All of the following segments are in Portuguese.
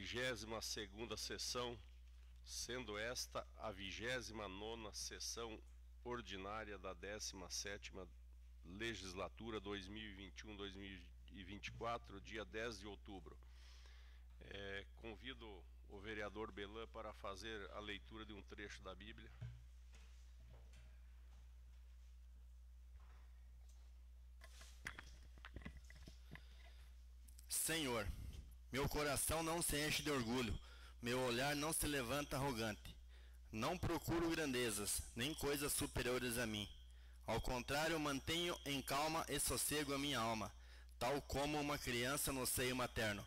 32ª sessão, sendo esta a 29ª sessão ordinária da 17ª legislatura 2021-2024, dia 10 de outubro. Convido o vereador Belan para fazer a leitura de um trecho da Bíblia. Senhor, meu coração não se enche de orgulho, meu olhar não se levanta arrogante. Não procuro grandezas, nem coisas superiores a mim. Ao contrário, mantenho em calma e sossego a minha alma, tal como uma criança no seio materno.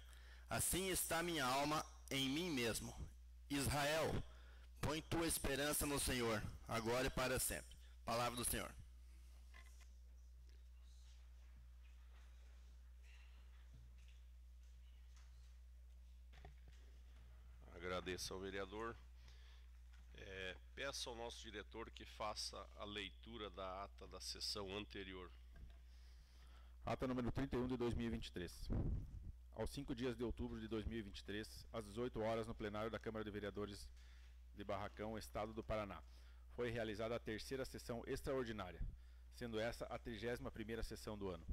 Assim está minha alma em mim mesmo. Israel, põe tua esperança no Senhor, agora e para sempre. Palavra do Senhor. Agradeço ao vereador. Peço ao nosso diretor que faça a leitura da ata da sessão anterior. Ata número 31 de 2023. Aos 5 dias de outubro de 2023, às 18 horas, no plenário da Câmara de Vereadores de Barracão, Estado do Paraná, foi realizada a terceira sessão extraordinária, sendo essa a 31ª sessão do ano.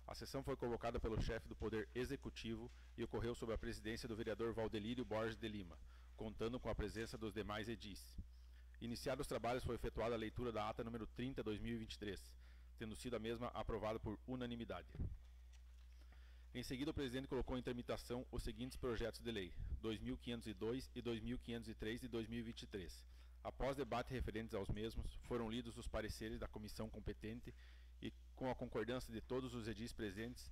A sessão foi convocada pelo chefe do Poder Executivo e ocorreu sob a presidência do vereador Valdelírio Borges de Lima, contando com a presença dos demais edis. Iniciados os trabalhos, foi efetuada a leitura da ata número 30, 2023, tendo sido a mesma aprovada por unanimidade. Em seguida, o presidente colocou em tramitação os seguintes projetos de lei, 2.502 e 2.503 de 2023. Após debate referentes aos mesmos, foram lidos os pareceres da comissão competente e, com a concordância de todos os edis presentes,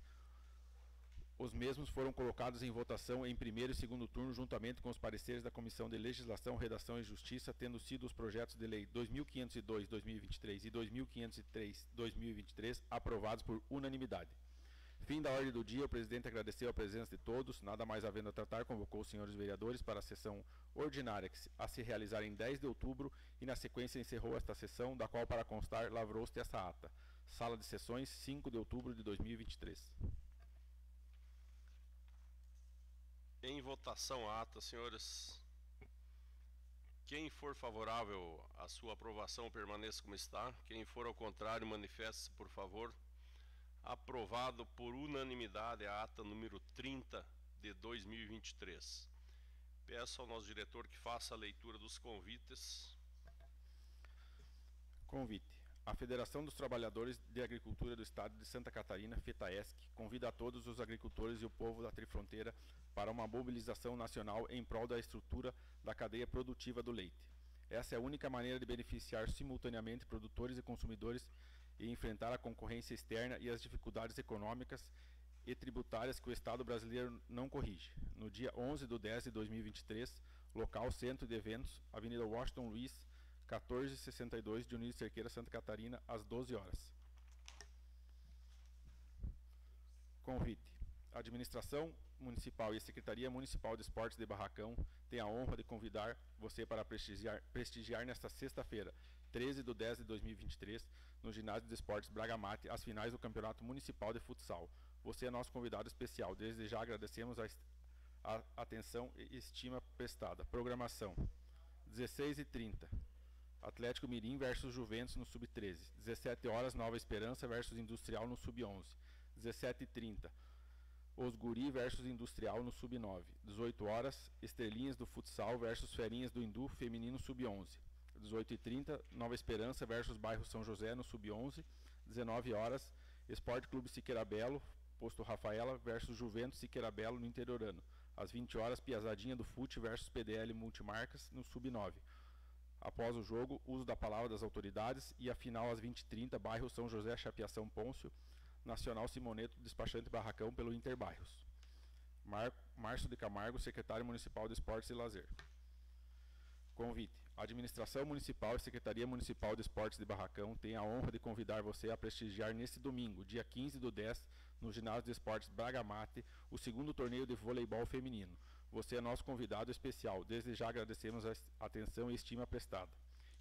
os mesmos foram colocados em votação em primeiro e segundo turno, juntamente com os pareceres da Comissão de Legislação, Redação e Justiça, tendo sido os projetos de lei 2.502/2023 e 2.503/2023 aprovados por unanimidade. Fim da ordem do dia, o presidente agradeceu a presença de todos, nada mais havendo a tratar, convocou os senhores vereadores para a sessão ordinária a se realizar em 10 de outubro e, na sequência, encerrou esta sessão, da qual, para constar, lavrou-se essa ata. Sala de sessões, 5 de outubro de 2023. Em votação a ata, senhores. Quem for favorável à sua aprovação, permaneça como está. Quem for ao contrário, manifeste-se, por favor. Aprovado por unanimidade a ata número 30 de 2023. Peço ao nosso diretor que faça a leitura dos convites. Convite. A Federação dos Trabalhadores de Agricultura do Estado de Santa Catarina, FETAESC, convida a todos os agricultores e o povo da Trifronteira para uma mobilização nacional em prol da estrutura da cadeia produtiva do leite. Essa é a única maneira de beneficiar simultaneamente produtores e consumidores e enfrentar a concorrência externa e as dificuldades econômicas e tributárias que o Estado brasileiro não corrige. No dia 11/10/2023, local Centro de Eventos, Avenida Washington Luiz, 1462, Dionísio Cerqueira, Santa Catarina, às 12 horas. Convite. A Administração Municipal e a Secretaria Municipal de Esportes de Barracão têm a honra de convidar você para prestigiar nesta sexta-feira, 13/10/2023, no Ginásio de Esportes Braga Mate, as finais do Campeonato Municipal de Futsal. Você é nosso convidado especial. Desde já agradecemos a atenção e estima prestada. Programação: 16h30. Atlético Mirim versus Juventus no Sub-13. 17 horas, Nova Esperança versus Industrial no Sub-11. 17h30. Os Guri versus Industrial no Sub-9. 18 horas, Estrelinhas do Futsal versus Ferinhas do Indu Feminino Sub-11. 18h30, Nova Esperança versus Bairro São José no Sub-11. 19 horas, Esporte Clube Siqueira Belo, Posto Rafaela versus Juventus Siqueira Belo no Interiorano. Às 20 horas, Piazadinha do Fute versus PDL Multimarcas no Sub-9. Após o jogo, uso da palavra das autoridades e a final às 20h30, Bairro São José Chapeação Pôncio, Nacional Simoneto, despachante Barracão pelo Interbairros. Márcio de Camargo, secretário municipal de Esportes e Lazer. Convite. A Administração Municipal e Secretaria Municipal de Esportes de Barracão têm a honra de convidar você a prestigiar neste domingo, dia 15/10, no Ginásio de Esportes Braga Mate, o segundo torneio de voleibol feminino. Você é nosso convidado especial. Desde já agradecemos a atenção e estima prestada.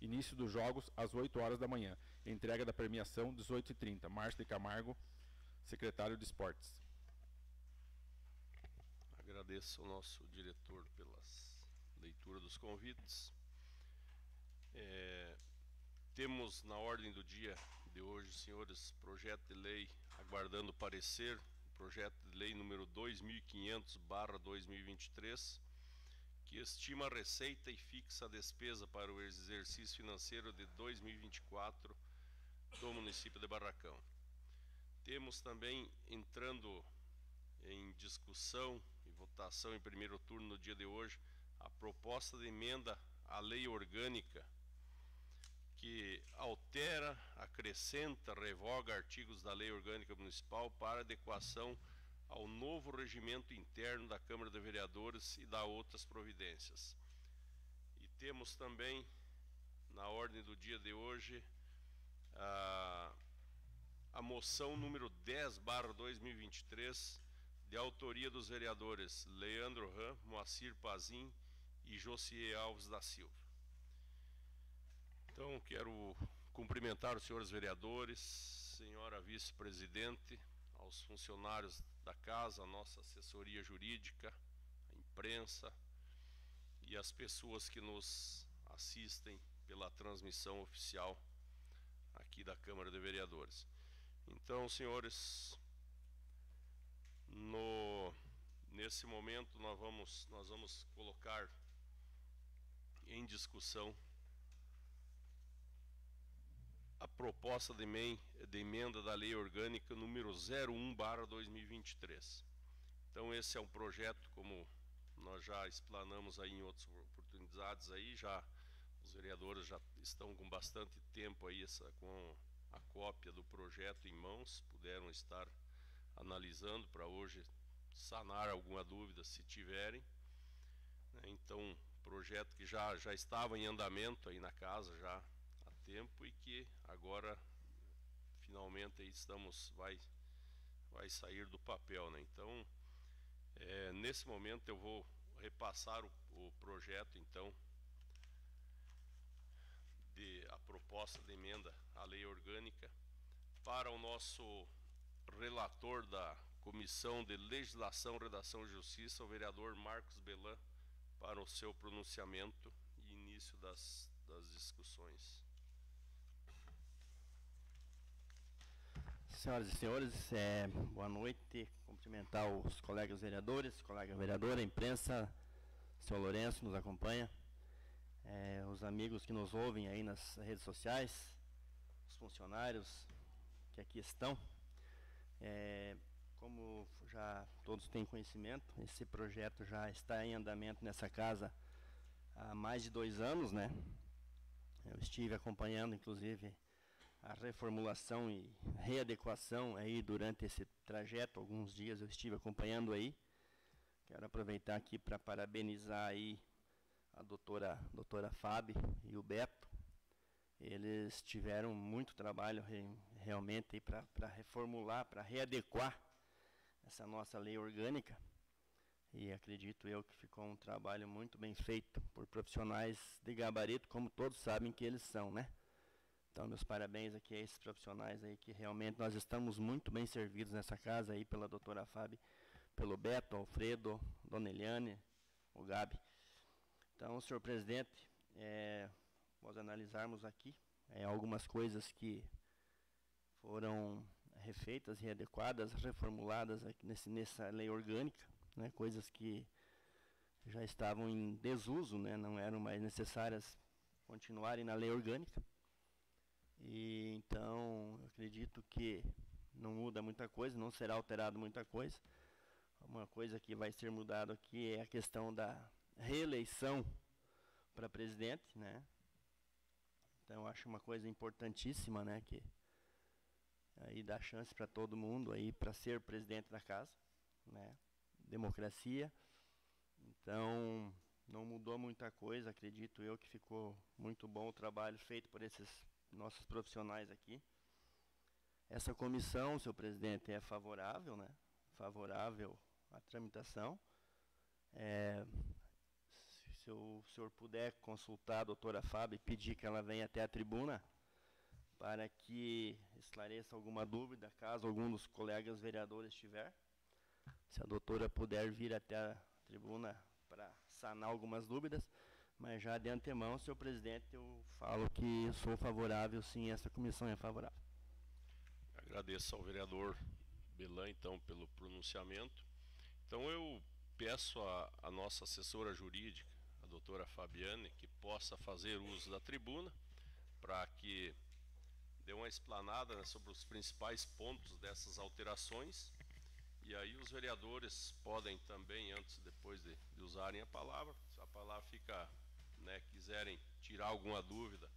Início dos jogos às 8 horas da manhã. Entrega da premiação 18h30. Márcio de Camargo, secretário de Esportes. Agradeço ao nosso diretor pela leitura dos convites. Temos na ordem do dia de hoje, senhores, projeto de lei aguardando parecer, projeto de lei número 2500/2023, que estima a receita e fixa a despesa para o exercício financeiro de 2024 do município de Barracão. Temos também entrando em discussão e votação em primeiro turno no dia de hoje a proposta de emenda à lei orgânica que altera, acrescenta, revoga artigos da lei orgânica municipal para adequação ao novo regimento interno da Câmara de Vereadores e da outras providências. E temos também na ordem do dia de hoje a moção número 10/2023, de autoria dos vereadores Leandro Ram, Moacir Pazin e Josier Alves da Silva. Então, quero cumprimentar os senhores vereadores, senhora vice-presidente, aos funcionários da casa, a nossa assessoria jurídica, a imprensa e as pessoas que nos assistem pela transmissão oficial aqui da Câmara de Vereadores. Então, senhores, nesse momento nós vamos colocar em discussão a proposta de emenda da Lei Orgânica número 01/2023. Então, esse é um projeto, como nós já explanamos aí em outras oportunidades, aí já os vereadores já estão com bastante tempo aí com a cópia do projeto em mãos, puderam estar analisando para hoje sanar alguma dúvida se tiverem. Então, projeto que já estava em andamento aí na casa já há tempo e que agora finalmente aí vai sair do papel, né? Então, nesse momento eu vou repassar o projeto, então, a proposta de emenda à lei orgânica para o nosso relator da Comissão de Legislação, Redação e Justiça, o vereador Marcos Belan, para o seu pronunciamento e início das discussões. Senhoras e senhores, boa noite. Cumprimentar os colegas vereadores, colega vereadora, a imprensa, o senhor Lourenço nos acompanha, os amigos que nos ouvem aí nas redes sociais, os funcionários que aqui estão. Como já todos têm conhecimento, esse projeto já está em andamento nessa casa há mais de 2 anos, né? Eu estive acompanhando, inclusive, a reformulação e readequação aí durante esse trajeto, alguns dias eu estive acompanhando aí. Quero aproveitar aqui para parabenizar aí a doutora Fábio e o Beto. Eles tiveram muito trabalho realmente para reformular, para readequar essa nossa lei orgânica, e acredito eu que ficou um trabalho muito bem feito por profissionais de gabarito, como todos sabem que eles são, né? Então, meus parabéns aqui a esses profissionais aí, que realmente nós estamos muito bem servidos nessa casa aí pela doutora Fábio, pelo Beto, Alfredo, Dona Eliane, o Gabi. Então, senhor presidente, nós analisarmos aqui algumas coisas que foram refeitas, readequadas, reformuladas aqui nessa lei orgânica, né, coisas que já estavam em desuso, né, não eram mais necessárias continuarem na lei orgânica. E então, eu acredito que não muda muita coisa, não será alterado muita coisa. Uma coisa que vai ser mudado aqui é a questão da reeleição para presidente, né? Então, eu acho uma coisa importantíssima, né, que aí dá chance para todo mundo aí para ser presidente da casa, né? Democracia. Então, não mudou muita coisa, acredito eu que ficou muito bom o trabalho feito por esses nossos profissionais aqui. Essa comissão, senhor presidente, é favorável, né? Favorável à tramitação. Se o senhor puder consultar a doutora Fábio e pedir que ela venha até a tribuna para que esclareça alguma dúvida, caso algum dos colegas vereadores tiver. se a doutora puder vir até a tribuna para sanar algumas dúvidas, mas já de antemão, senhor presidente, eu falo que sou favorável, sim, essa comissão é favorável. Agradeço ao vereador Belan, então, pelo pronunciamento. Então, eu peço à nossa assessora jurídica, a doutora Fabiane, que possa fazer uso da tribuna para que dê uma explanada, né, sobre os principais pontos dessas alterações. E aí os vereadores podem também, antes e depois de usarem a palavra, se a palavra fica, né, quiserem tirar alguma dúvida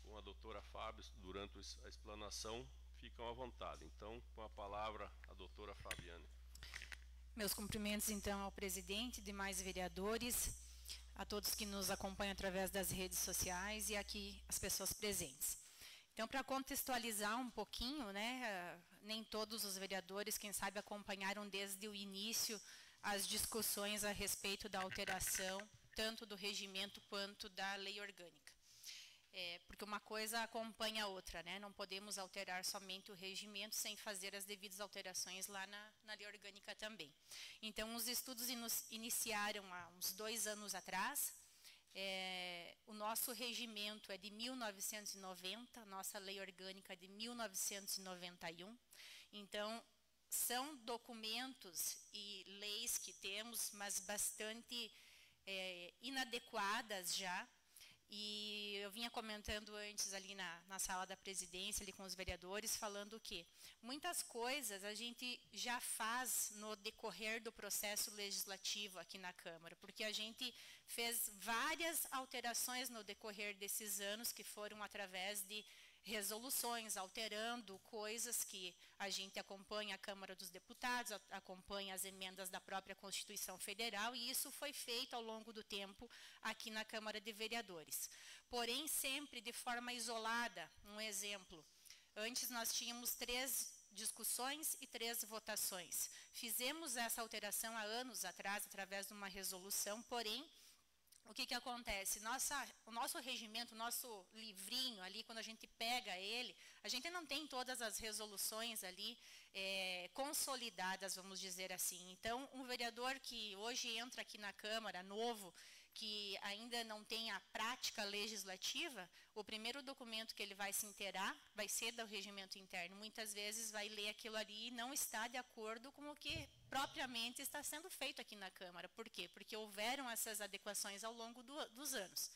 com a doutora Fábio durante a explanação, ficam à vontade. Então, com a palavra, a doutora Fabiane. Meus cumprimentos, então, ao presidente, demais vereadores, a todos que nos acompanham através das redes sociais e aqui as pessoas presentes. Então, para contextualizar um pouquinho, né, nem todos os vereadores, quem sabe, acompanharam desde o início as discussões a respeito da alteração, tanto do regimento quanto da lei orgânica. Porque uma coisa acompanha a outra, né? Não podemos alterar somente o regimento sem fazer as devidas alterações lá na lei orgânica também. Então, os estudos iniciaram há uns 2 anos atrás. O nosso regimento é de 1990, nossa lei orgânica é de 1991. Então, são documentos e leis que temos, mas bastante inadequadas já. E eu vinha comentando antes ali na sala da presidência, ali com os vereadores, falando que muitas coisas a gente já faz no decorrer do processo legislativo aqui na Câmara, porque a gente fez várias alterações no decorrer desses anos, que foram através de resoluções, alterando coisas que a gente acompanha a Câmara dos Deputados, acompanha as emendas da própria Constituição Federal, e isso foi feito ao longo do tempo aqui na Câmara de Vereadores. Porém, sempre de forma isolada. Um exemplo, antes nós tínhamos 3 discussões e 3 votações. Fizemos essa alteração há anos atrás, através de uma resolução, porém, o que acontece? O nosso regimento, o nosso livrinho ali, quando a gente pega ele, a gente não tem todas as resoluções ali consolidadas, vamos dizer assim. Então, um vereador que hoje entra aqui na Câmara, novo, que ainda não tem a prática legislativa, o primeiro documento que ele vai se inteirar vai ser do regimento interno. Muitas vezes vai ler aquilo ali e não está de acordo com o que propriamente está sendo feito aqui na Câmara. Por quê? Porque houveram essas adequações ao longo dos anos.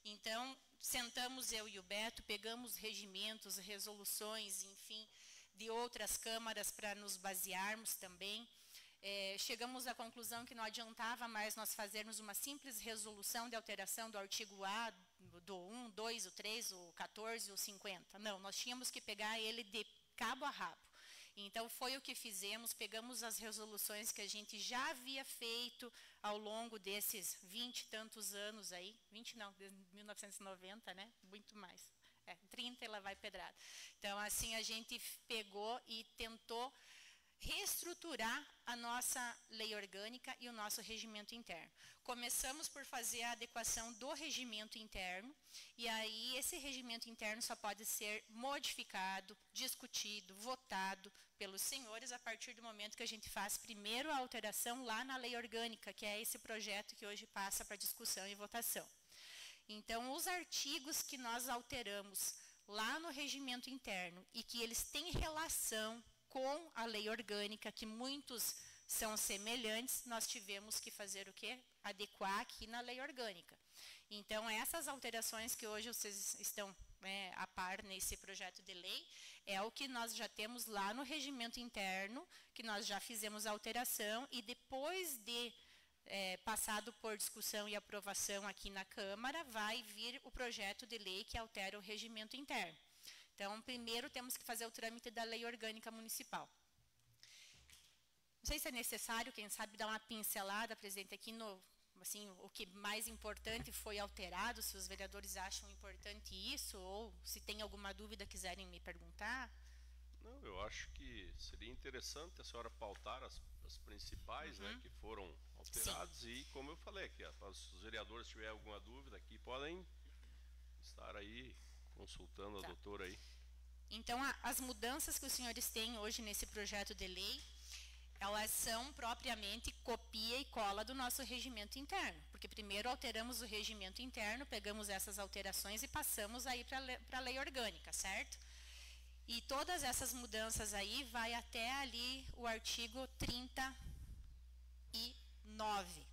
Então, sentamos eu e o Beto, pegamos regimentos, resoluções, enfim, de outras câmaras para nos basearmos também. Chegamos à conclusão que não adiantava mais nós fazermos uma simples resolução de alteração do artigo A, do 1, 2, o 3, o 14, o 50. Não, nós tínhamos que pegar ele de cabo a rabo. Então, foi o que fizemos, pegamos as resoluções que a gente já havia feito ao longo desses 20 e tantos anos aí, 20 não, desde 1990, né? Muito mais. 30 e lá vai pedrada. Então, assim, a gente pegou e tentou reestruturar a nossa lei orgânica e o nosso regimento interno. Começamos por fazer a adequação do regimento interno, e aí esse regimento interno só pode ser modificado, discutido, votado pelos senhores a partir do momento que a gente faz primeiro a alteração lá na lei orgânica, que é esse projeto que hoje passa para discussão e votação. Então, os artigos que nós alteramos lá no regimento interno e que eles têm relação com a lei orgânica, que muitos são semelhantes, nós tivemos que fazer o quê? Adequar aqui na lei orgânica. Então, essas alterações que hoje vocês estão a par nesse projeto de lei, é o que nós já temos lá no regimento interno, que nós já fizemos a alteração, e depois de passado por discussão e aprovação aqui na Câmara, vai vir o projeto de lei que altera o regimento interno. Então, primeiro temos que fazer o trâmite da lei orgânica municipal. Não sei se é necessário, quem sabe, dar uma pincelada, presidente, aqui no, assim, o que mais importante foi alterado, se os vereadores acham importante isso, ou se tem alguma dúvida quiserem me perguntar. Não, eu acho que seria interessante a senhora pautar as principais, né, que foram alteradas. Sim. E como eu falei, que se os vereadores tiverem alguma dúvida aqui, podem estar aí consultando a doutora aí. Então, as mudanças que os senhores têm hoje nesse projeto de lei Elas são propriamente copia e cola do nosso regimento interno, porque primeiro alteramos o regimento interno, pegamos essas alterações e passamos aí para a lei orgânica, certo? E todas essas mudanças aí vai até ali o artigo 39,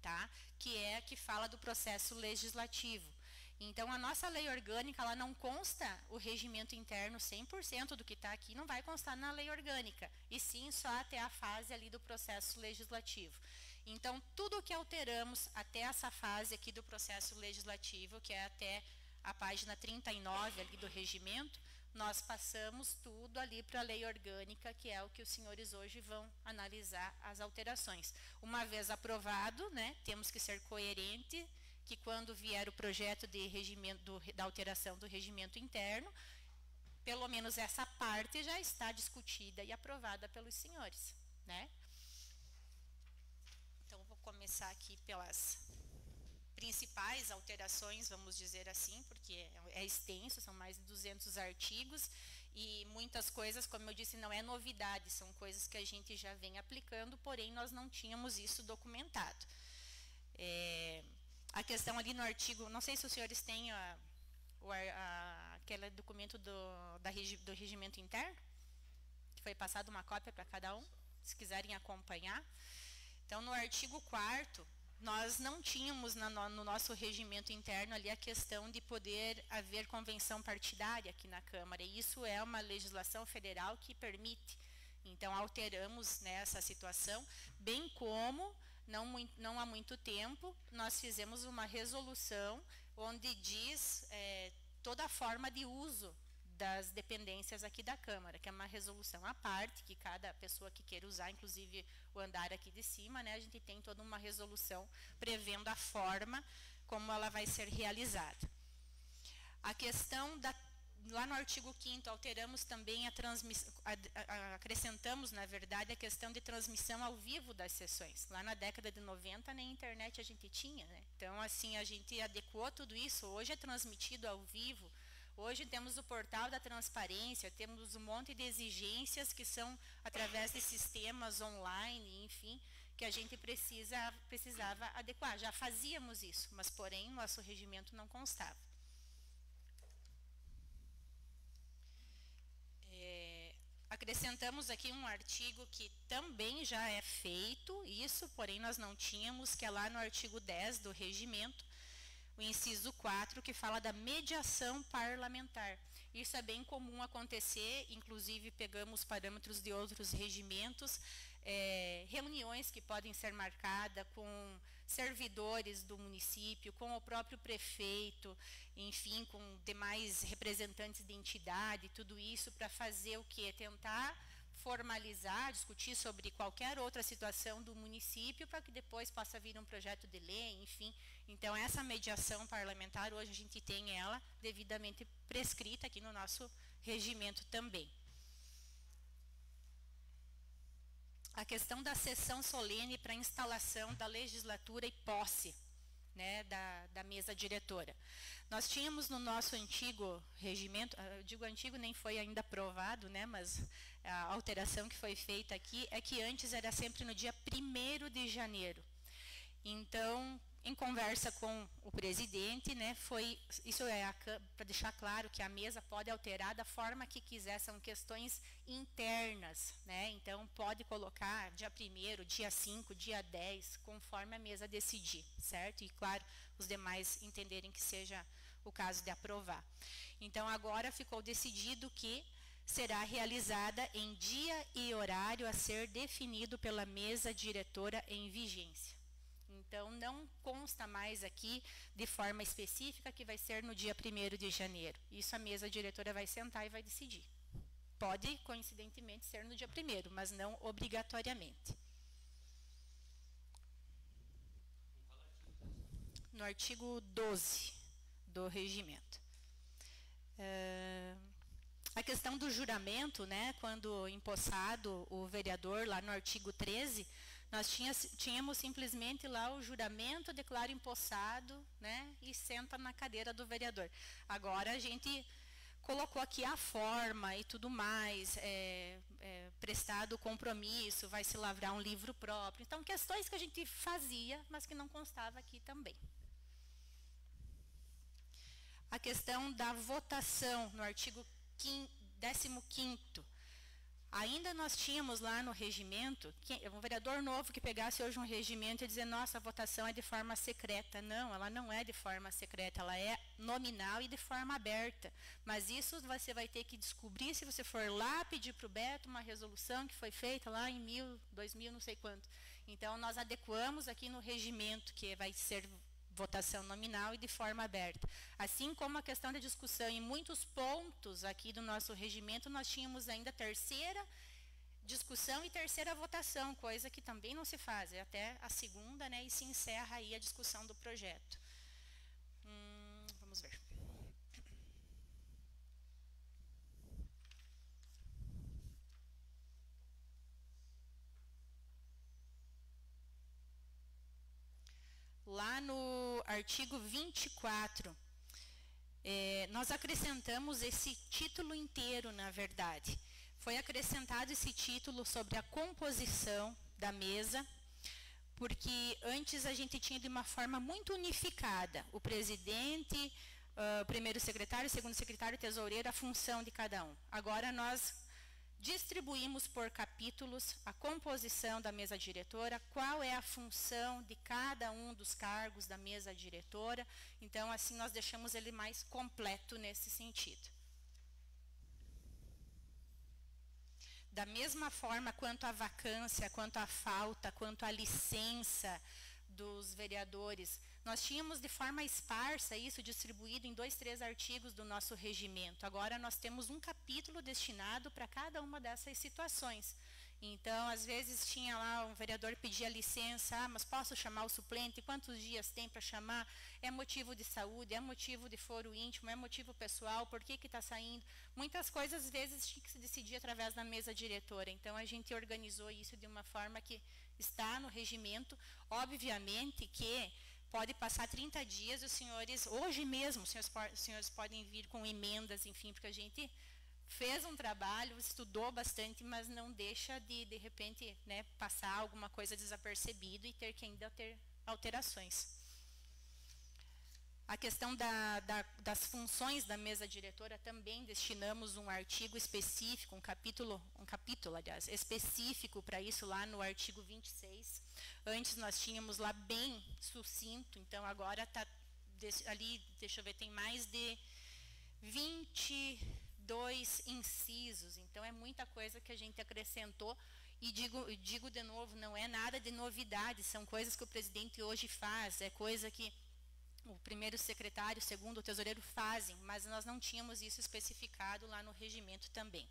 tá? Que fala do processo legislativo. Então, a nossa lei orgânica, ela não consta o regimento interno 100% do que está aqui, não vai constar na lei orgânica, e sim só até a fase ali do processo legislativo. Então, tudo que alteramos até essa fase aqui do processo legislativo, que é até a página 39 ali do regimento, nós passamos tudo ali para a lei orgânica, que é o que os senhores hoje vão analisar as alterações. Uma vez aprovado, né, temos que ser coerente, que quando vier o projeto de regimento da alteração do regimento interno, pelo menos essa parte já está discutida e aprovada pelos senhores, né? Então, vou começar aqui pelas principais alterações, vamos dizer assim, porque é extenso, são mais de 200 artigos, e muitas coisas, como eu disse, não é novidade, são coisas que a gente já vem aplicando, porém nós não tínhamos isso documentado. A questão ali no artigo, não sei se os senhores têm aquele documento do regimento interno, que foi passado uma cópia para cada um, se quiserem acompanhar. Então, no artigo 4º, nós não tínhamos no nosso regimento interno ali a questão de poder haver convenção partidária aqui na Câmara, e isso é uma legislação federal que permite. Então, alteramos, né, essa situação, bem como não há muito tempo, nós fizemos uma resolução onde diz toda a forma de uso das dependências aqui da Câmara, que é uma resolução à parte, que cada pessoa que queira usar, inclusive o andar aqui de cima, né, a gente tem toda uma resolução prevendo a forma como ela vai ser realizada. A questão lá no artigo 5º, alteramos também acrescentamos, na verdade, a questão de transmissão ao vivo das sessões. Lá na década de 90, nem internet a gente tinha, né? Então, assim, a gente adequou tudo isso. Hoje é transmitido ao vivo. Hoje temos o portal da transparência, temos um monte de exigências que são através de sistemas online, enfim, que a gente precisava adequar. Já fazíamos isso, mas, porém, nosso regimento não constava. Acrescentamos aqui um artigo que também já é feito, isso, porém nós não tínhamos, que é lá no artigo 10 do regimento, o inciso 4, que fala da mediação parlamentar. Isso é bem comum acontecer, inclusive pegamos parâmetros de outros regimentos, reuniões que podem ser marcadas com servidores do município, com o próprio prefeito, enfim, com demais representantes de entidade, tudo isso para fazer o quê? Tentar formalizar, discutir sobre qualquer outra situação do município, para que depois possa vir um projeto de lei, enfim. Então, essa mediação parlamentar, hoje a gente tem ela devidamente prescrita aqui no nosso regimento também. A questão da sessão solene para instalação da legislatura e posse, né, da mesa diretora. Nós tínhamos no nosso antigo regimento, eu digo antigo, nem foi ainda aprovado, né, mas a alteração que foi feita aqui é que antes era sempre no dia 1º de janeiro. Então, em conversa com o presidente, né, isso é para deixar claro que a mesa pode alterar da forma que quiser, são questões internas, né, então pode colocar dia 1º, dia 5, dia 10, conforme a mesa decidir, certo? E claro, os demais entenderem que seja o caso de aprovar. Então, agora ficou decidido que será realizada em dia e horário a ser definido pela mesa diretora em vigência. Então, não consta mais aqui de forma específica que vai ser no dia 1º de janeiro. Isso a mesa diretora vai sentar e vai decidir. Pode, coincidentemente, ser no dia 1º, mas não obrigatoriamente. No artigo 12 do regimento. A questão do juramento, né, quando empossado o vereador, lá no artigo 13, nós tínhamos simplesmente lá o juramento, declara empossado, né, e senta na cadeira do vereador. Agora a gente colocou aqui a forma e tudo mais, prestado o compromisso, vai se lavrar um livro próprio. Então, questões que a gente fazia, mas que não constava aqui também. A questão da votação, no artigo 15º. Ainda nós tínhamos lá no regimento, um vereador novo que pegasse hoje um regimento e dizer, nossa, a votação é de forma secreta. Não, ela não é de forma secreta, ela é nominal e de forma aberta. Mas isso você vai ter que descobrir se você for lá pedir para o Beto uma resolução que foi feita lá em 2000, não sei quanto. Então, nós adequamos aqui no regimento, que vai ser votação nominal e de forma aberta. Assim como a questão da discussão, em muitos pontos aqui do nosso regimento, nós tínhamos ainda terceira discussão e terceira votação, coisa que também não se faz, é até a segunda, né, e se encerra aí a discussão do projeto. Vamos ver. Lá no artigo 24, nós acrescentamos esse título inteiro, na verdade. Foi acrescentado esse título sobre a composição da mesa, porque antes a gente tinha de uma forma muito unificada. O presidente, o primeiro secretário, o segundo secretário, o tesoureiro, a função de cada um. Agora nós distribuímos por capítulos a composição da mesa diretora, qual é a função de cada um dos cargos da mesa diretora. Então, assim, nós deixamos ele mais completo nesse sentido. Da mesma forma, quanto à vacância, quanto à falta, quanto à licença dos vereadores, nós tínhamos de forma esparsa isso distribuído em 2, 3 artigos do nosso regimento. Agora nós temos um capítulo destinado para cada uma dessas situações. Então, às vezes tinha lá um vereador pedia licença, mas posso chamar o suplente? Quantos dias tem para chamar? É motivo de saúde, é motivo de foro íntimo, é motivo pessoal, por que está saindo? Muitas coisas, às vezes, tinha que se decidir através da mesa diretora. Então, a gente organizou isso de uma forma que está no regimento. Obviamente que pode passar 30 dias, os senhores, hoje mesmo, os senhores podem vir com emendas, enfim, porque a gente fez um trabalho, estudou bastante, mas não deixa de repente, né, passar alguma coisa desapercebido e ter que ainda ter alterações. A questão das funções da mesa diretora, também destinamos um artigo específico, um capítulo, aliás, específico para isso lá no artigo 26. Antes nós tínhamos lá bem sucinto, então agora está ali, deixa eu ver, tem mais de 22 incisos, então é muita coisa que a gente acrescentou. E digo de novo, não é nada de novidade, são coisas que o presidente hoje faz, é coisa que o primeiro secretário, o segundo, o tesoureiro fazem, mas nós não tínhamos isso especificado lá no regimento também.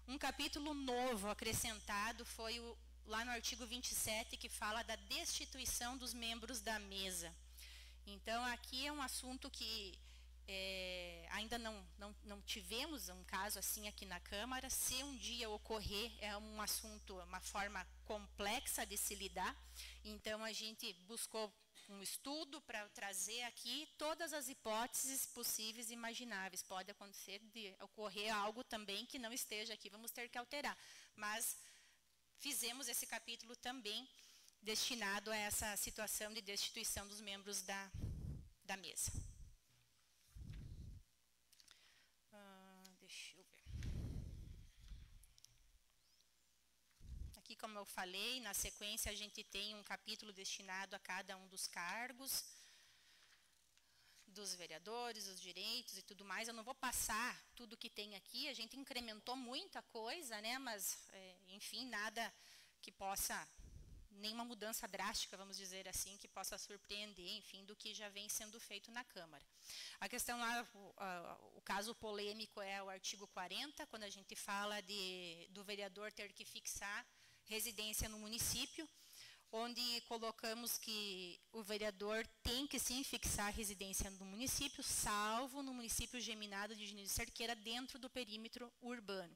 Um capítulo novo acrescentado foi lá no artigo 27, que fala da destituição dos membros da mesa. Então, aqui é um assunto que ainda não tivemos um caso assim aqui na Câmara. Se um dia ocorrer, é um assunto, uma forma complexa de se lidar. Então, a gente buscou um estudo para trazer aqui todas as hipóteses possíveis e imagináveis. Pode acontecer de ocorrer algo também que não esteja aqui, vamos ter que alterar. Mas fizemos esse capítulo também destinado a essa situação de destituição dos membros da mesa. Deixa eu ver. Aqui, como eu falei, na sequência a gente tem um capítulo destinado a cada um dos cargos, dos vereadores, os direitos e tudo mais. Eu não vou passar tudo que tem aqui, a gente incrementou muita coisa, né? Mas, enfim, nada que possa, nenhuma mudança drástica, vamos dizer assim, que possa surpreender, enfim, do que já vem sendo feito na Câmara. A questão lá, o caso polêmico é o artigo 40, quando a gente fala do vereador ter que fixar residência no município, onde colocamos que o vereador tem que sim fixar residência no município, salvo no município geminado de Diniz Cerqueira, dentro do perímetro urbano.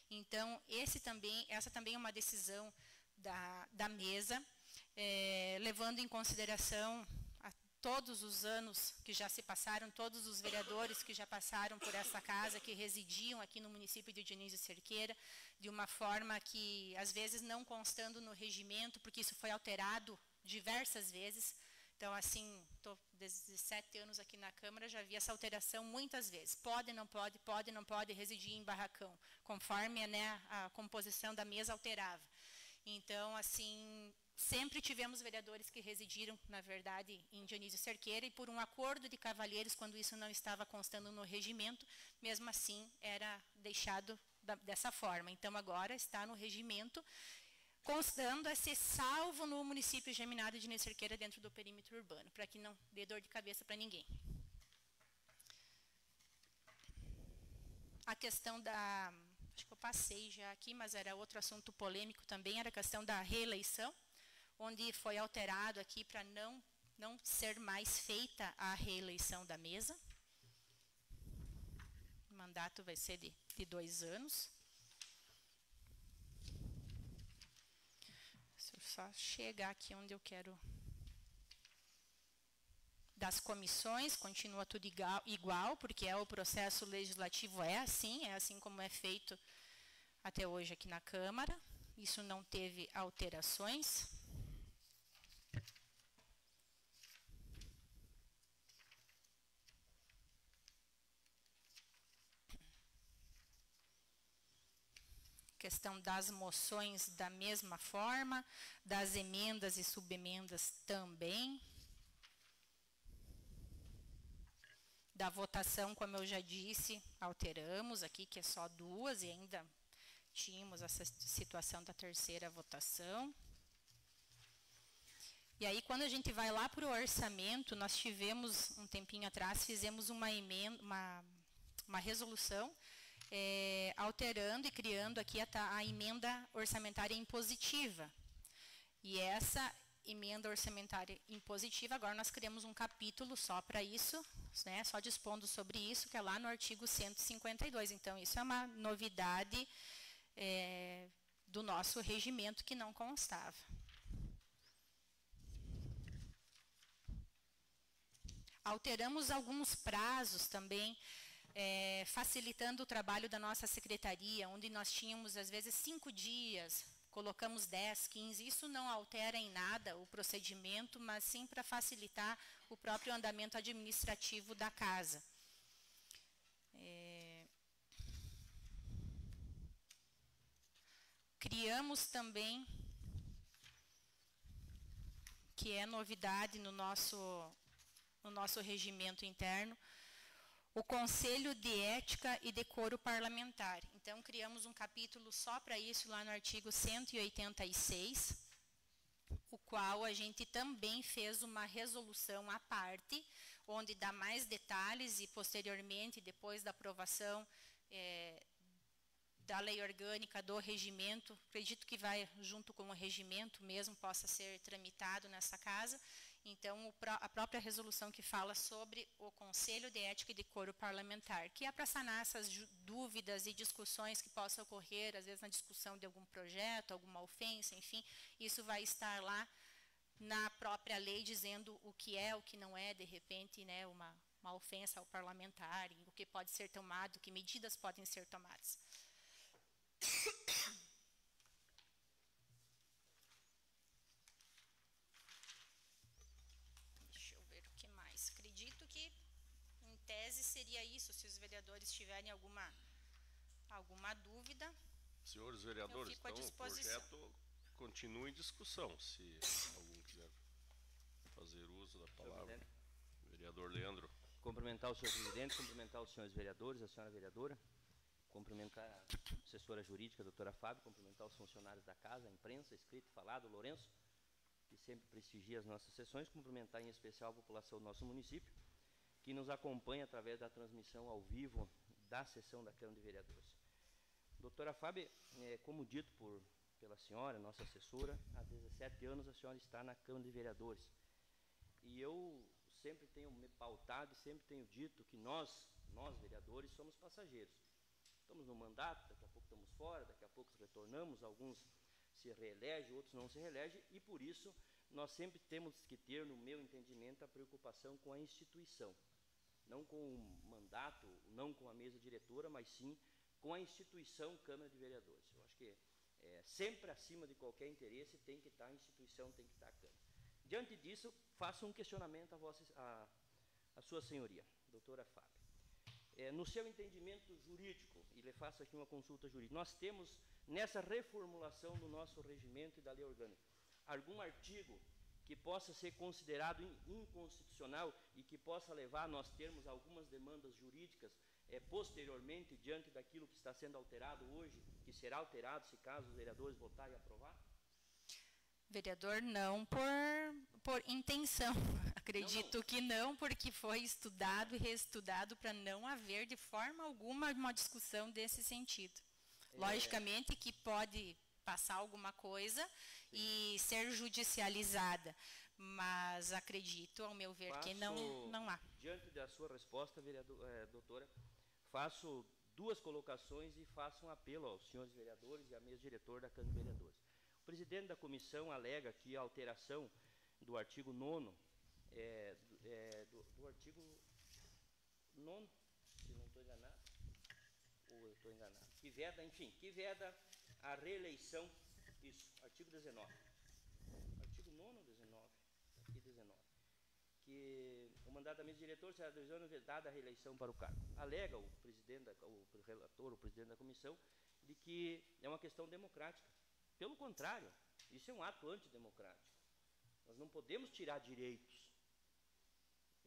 Então, essa também é uma decisão da mesa, levando em consideração todos os anos que já se passaram, todos os vereadores que já passaram por essa casa, que residiam aqui no município de Dionísio Cerqueira, de uma forma que, às vezes, não constando no regimento, porque isso foi alterado diversas vezes. Então, assim, estou 17 anos aqui na Câmara, já vi essa alteração muitas vezes. Pode, não pode residir em barracão, conforme, né, a composição da mesa alterava. Então, assim, sempre tivemos vereadores que residiram, na verdade, em Dionísio Cerqueira, e por um acordo de cavalheiros, quando isso não estava constando no regimento, mesmo assim, era deixado dessa forma. Então, agora está no regimento, constando a ser salvo no município geminado de Dionísio Cerqueira dentro do perímetro urbano, para que não dê dor de cabeça para ninguém. A questão da... Acho que eu passei já aqui, mas era outro assunto polêmico também, era a questão da reeleição, onde foi alterado aqui para não ser mais feita a reeleição da mesa. O mandato vai ser de 2 anos. Deixa eu só chegar aqui onde eu quero. Das comissões, continua tudo igual, porque o processo legislativo é assim como é feito até hoje aqui na Câmara. Isso não teve alterações. Questão das moções da mesma forma, das emendas e subemendas também. Da votação, como eu já disse, alteramos aqui, que é só 2, e ainda tínhamos essa situação da terceira votação. E aí, quando a gente vai lá para o orçamento, nós tivemos, um tempinho atrás, fizemos uma emenda, uma resolução, alterando e criando aqui a emenda orçamentária impositiva. E essa emenda orçamentária impositiva, agora nós criamos um capítulo só para isso, né, só dispondo sobre isso, que é lá no artigo 152. Então, isso é uma novidade do nosso regimento que não constava. Alteramos alguns prazos também, facilitando o trabalho da nossa secretaria, onde nós tínhamos, às vezes, 5 dias, colocamos 10, 15, isso não altera em nada o procedimento, mas sim para facilitar o próprio andamento administrativo da casa. Criamos também, que é novidade no nosso regimento interno, o Conselho de Ética e Decoro Parlamentar. Então, criamos um capítulo só para isso, lá no artigo 186, o qual a gente também fez uma resolução à parte, onde dá mais detalhes e, posteriormente, depois da aprovação da lei orgânica, do regimento, acredito que vai junto com o regimento mesmo, possa ser tramitado nessa casa. Então, a própria resolução que fala sobre o Conselho de Ética e Decoro Parlamentar, que é para sanar essas dúvidas e discussões que possam ocorrer, às vezes na discussão de algum projeto, alguma ofensa, enfim, isso vai estar lá na própria lei, dizendo o que é, o que não é, de repente, né, uma ofensa ao parlamentar, o que pode ser tomado, que medidas podem ser tomadas. Tese seria isso, se os vereadores tiverem alguma dúvida. Senhores vereadores, então o projeto continua em discussão, se algum quiser fazer uso da palavra. Vereador Leandro. Cumprimentar o senhor presidente, cumprimentar os senhores vereadores, a senhora vereadora, cumprimentar a assessora jurídica, a doutora Fábio, cumprimentar os funcionários da casa, a imprensa, escrito, falado, o Lourenço, que sempre prestigia as nossas sessões, cumprimentar em especial a população do nosso município, que nos acompanha através da transmissão ao vivo da sessão da Câmara de Vereadores. Doutora Fábio, como dito pela senhora, nossa assessora, há 17 anos a senhora está na Câmara de Vereadores. E eu sempre tenho me pautado e sempre tenho dito que nós vereadores, somos passageiros. Estamos no mandato, daqui a pouco estamos fora, daqui a pouco retornamos, alguns se reelegem, outros não se reelegem, e por isso nós sempre temos que ter, no meu entendimento, a preocupação com a instituição. Não com o mandato, não com a mesa diretora, mas sim com a instituição Câmara de Vereadores. Eu acho que sempre acima de qualquer interesse tem que estar a instituição, tem que estar a Câmara. Diante disso, faço um questionamento a Sua Senhoria, doutora Fábio. No seu entendimento jurídico, e lhe faço aqui uma consulta jurídica, nós temos, nessa reformulação do nosso regimento e da lei orgânica, algum artigo que possa ser considerado inconstitucional e que possa levar a nós termos algumas demandas jurídicas posteriormente, diante daquilo que está sendo alterado hoje, que será alterado se caso os vereadores votarem e aprovar? Vereador, não por intenção. Acredito que não, porque foi estudado e reestudado para não haver de forma alguma uma discussão desse sentido. Logicamente que pode passar alguma coisa e ser judicializada, mas acredito, ao meu ver, que não há. Diante da sua resposta, doutora, faço duas colocações e faço um apelo aos senhores vereadores e à mesa diretora da Câmara de Vereadores. O presidente da comissão alega que a alteração do artigo 9º, do artigo 9º, se não estou enganado, ou eu estou enganado, que veda a reeleição, isso, artigo 19. Artigo 9º ou 19? Aqui 19. Que o mandato da mesa diretora será 2 anos vedada a reeleição para o cargo. Alega o presidente, o relator, o presidente da comissão, de que é uma questão democrática. Pelo contrário, isso é um ato antidemocrático. Nós não podemos tirar direitos.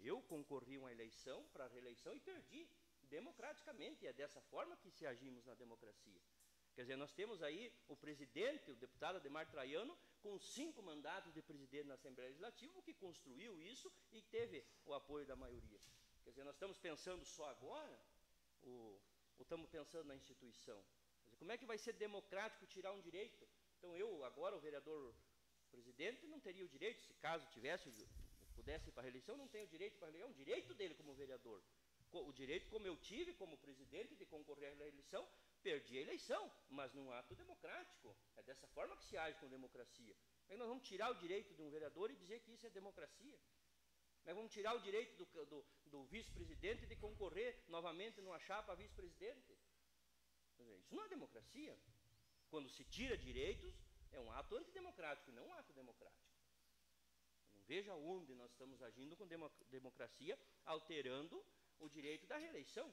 Eu concorri a uma eleição, para a reeleição, e perdi democraticamente. E é dessa forma que se agimos na democracia. Quer dizer, nós temos aí o presidente, o deputado Ademar Traiano, com 5 mandatos de presidente na Assembleia Legislativa, que construiu isso e teve o apoio da maioria. Quer dizer, nós estamos pensando só agora, ou estamos pensando na instituição? Quer dizer, como é que vai ser democrático tirar um direito? Então eu, agora, o vereador presidente, não teria o direito, se caso pudesse ir para a reeleição, não tenho o direito para a reeleição, é um direito dele como vereador. O direito como eu tive, como presidente, de concorrer à reeleição, perdi a eleição, mas num ato democrático. É dessa forma que se age com democracia. Como é que nós vamos tirar o direito de um vereador e dizer que isso é democracia? Como é que vamos tirar o direito do vice-presidente de concorrer novamente numa chapa a vice-presidente? Isso não é democracia. Quando se tira direitos, é um ato antidemocrático, não um ato democrático. Eu não vejo aonde nós estamos agindo com democracia, alterando o direito da reeleição.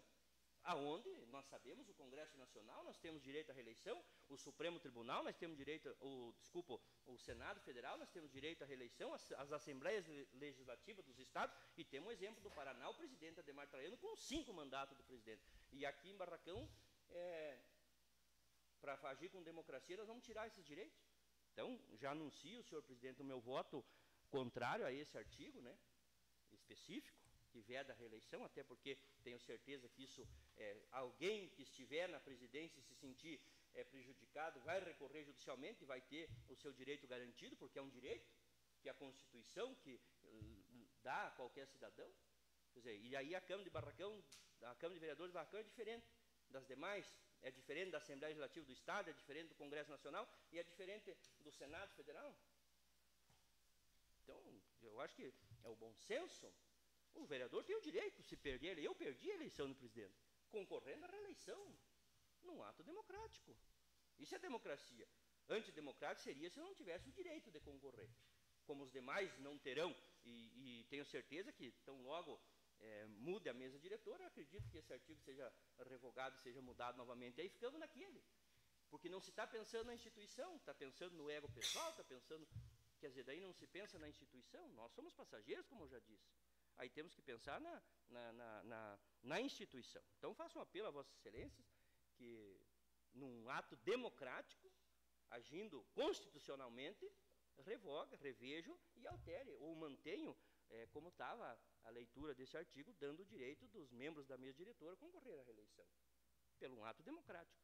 Aonde nós sabemos, o Congresso Nacional, nós temos direito à reeleição, o Supremo Tribunal, nós temos direito, o Senado Federal, nós temos direito à reeleição, as Assembleias Legislativas dos Estados, e temos um exemplo do Paraná, o presidente Ademar Traiano, com 5 mandatos de presidente. E aqui em Barracão, para agir com democracia, nós vamos tirar esses direitos. Então, já anuncio, senhor presidente, o meu voto contrário a esse artigo, né, específico, que veda a reeleição, até porque tenho certeza que isso, alguém que estiver na presidência e se sentir prejudicado, vai recorrer judicialmente e vai ter o seu direito garantido, porque é um direito que a Constituição que dá a qualquer cidadão. Quer dizer, e aí a Câmara de Barracão, a Câmara de Vereadores de Barracão é diferente das demais, é diferente da Assembleia Legislativa do Estado, é diferente do Congresso Nacional e é diferente do Senado Federal. Então, eu acho que é o bom senso. O vereador tem o direito, se perder, eu perdi a eleição do presidente, concorrendo à reeleição, num ato democrático. Isso é democracia. Antidemocrático seria se eu não tivesse o direito de concorrer. Como os demais não terão, e tenho certeza que tão logo mude a mesa diretora, eu acredito que esse artigo seja revogado, seja mudado novamente, aí ficamos naquele. Porque não se está pensando na instituição, está pensando no ego pessoal, está pensando... Quer dizer, daí não se pensa na instituição, nós somos passageiros, como eu já disse. Aí temos que pensar na instituição. Então, faço um apelo a Vossas Excelências, que num ato democrático, agindo constitucionalmente, revoga, revejo e altere, ou mantenho, como estava a leitura desse artigo, dando o direito dos membros da mesa diretora concorrer à reeleição, pelo um ato democrático.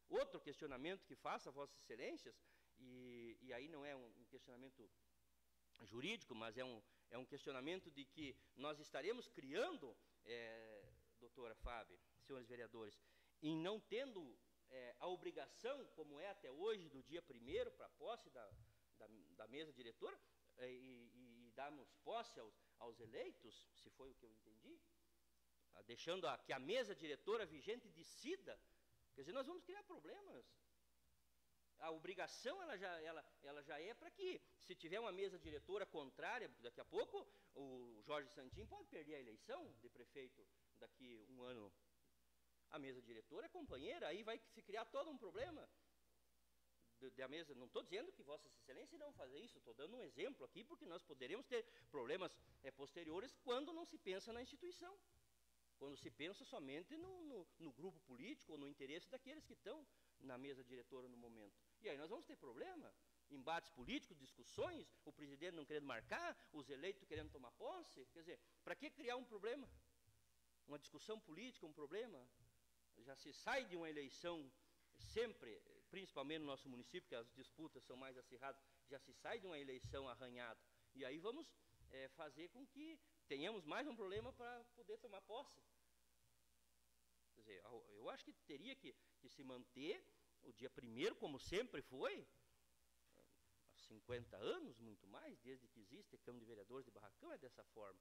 Outro questionamento que faço a Vossas Excelências, e aí não é um questionamento jurídico, mas é um questionamento de que nós estaremos criando, doutora Fábio, senhores vereadores, em não tendo a obrigação, como é até hoje, do dia 1º para a posse da mesa diretora, e darmos posse aos eleitos, se foi o que eu entendi, deixando que a mesa diretora vigente decida, quer dizer, nós vamos criar problemas. A obrigação ela já é para que, se tiver uma mesa diretora contrária, daqui a pouco o Jorge Santin pode perder a eleição de prefeito daqui um ano. A mesa diretora é companheira, aí vai se criar todo um problema da mesa. Não estou dizendo que Vossa Excelência não fazer isso, estou dando um exemplo aqui, porque nós poderemos ter problemas posteriores quando não se pensa na instituição, quando se pensa somente no grupo político ou no interesse daqueles que estão na mesa diretora no momento. E aí nós vamos ter problema, embates políticos, discussões, o presidente não querendo marcar, os eleitos querendo tomar posse. Quer dizer, para que criar um problema? Uma discussão política, um problema? Já se sai de uma eleição sempre, principalmente no nosso município, que as disputas são mais acirradas, já se sai de uma eleição arranhada. E aí vamos fazer com que tenhamos mais um problema para poder tomar posse. Quer dizer, eu acho que teria que se manter o dia 1º, como sempre foi, há 50 anos, muito mais, desde que existe a Câmara de Vereadores de Barracão, é dessa forma.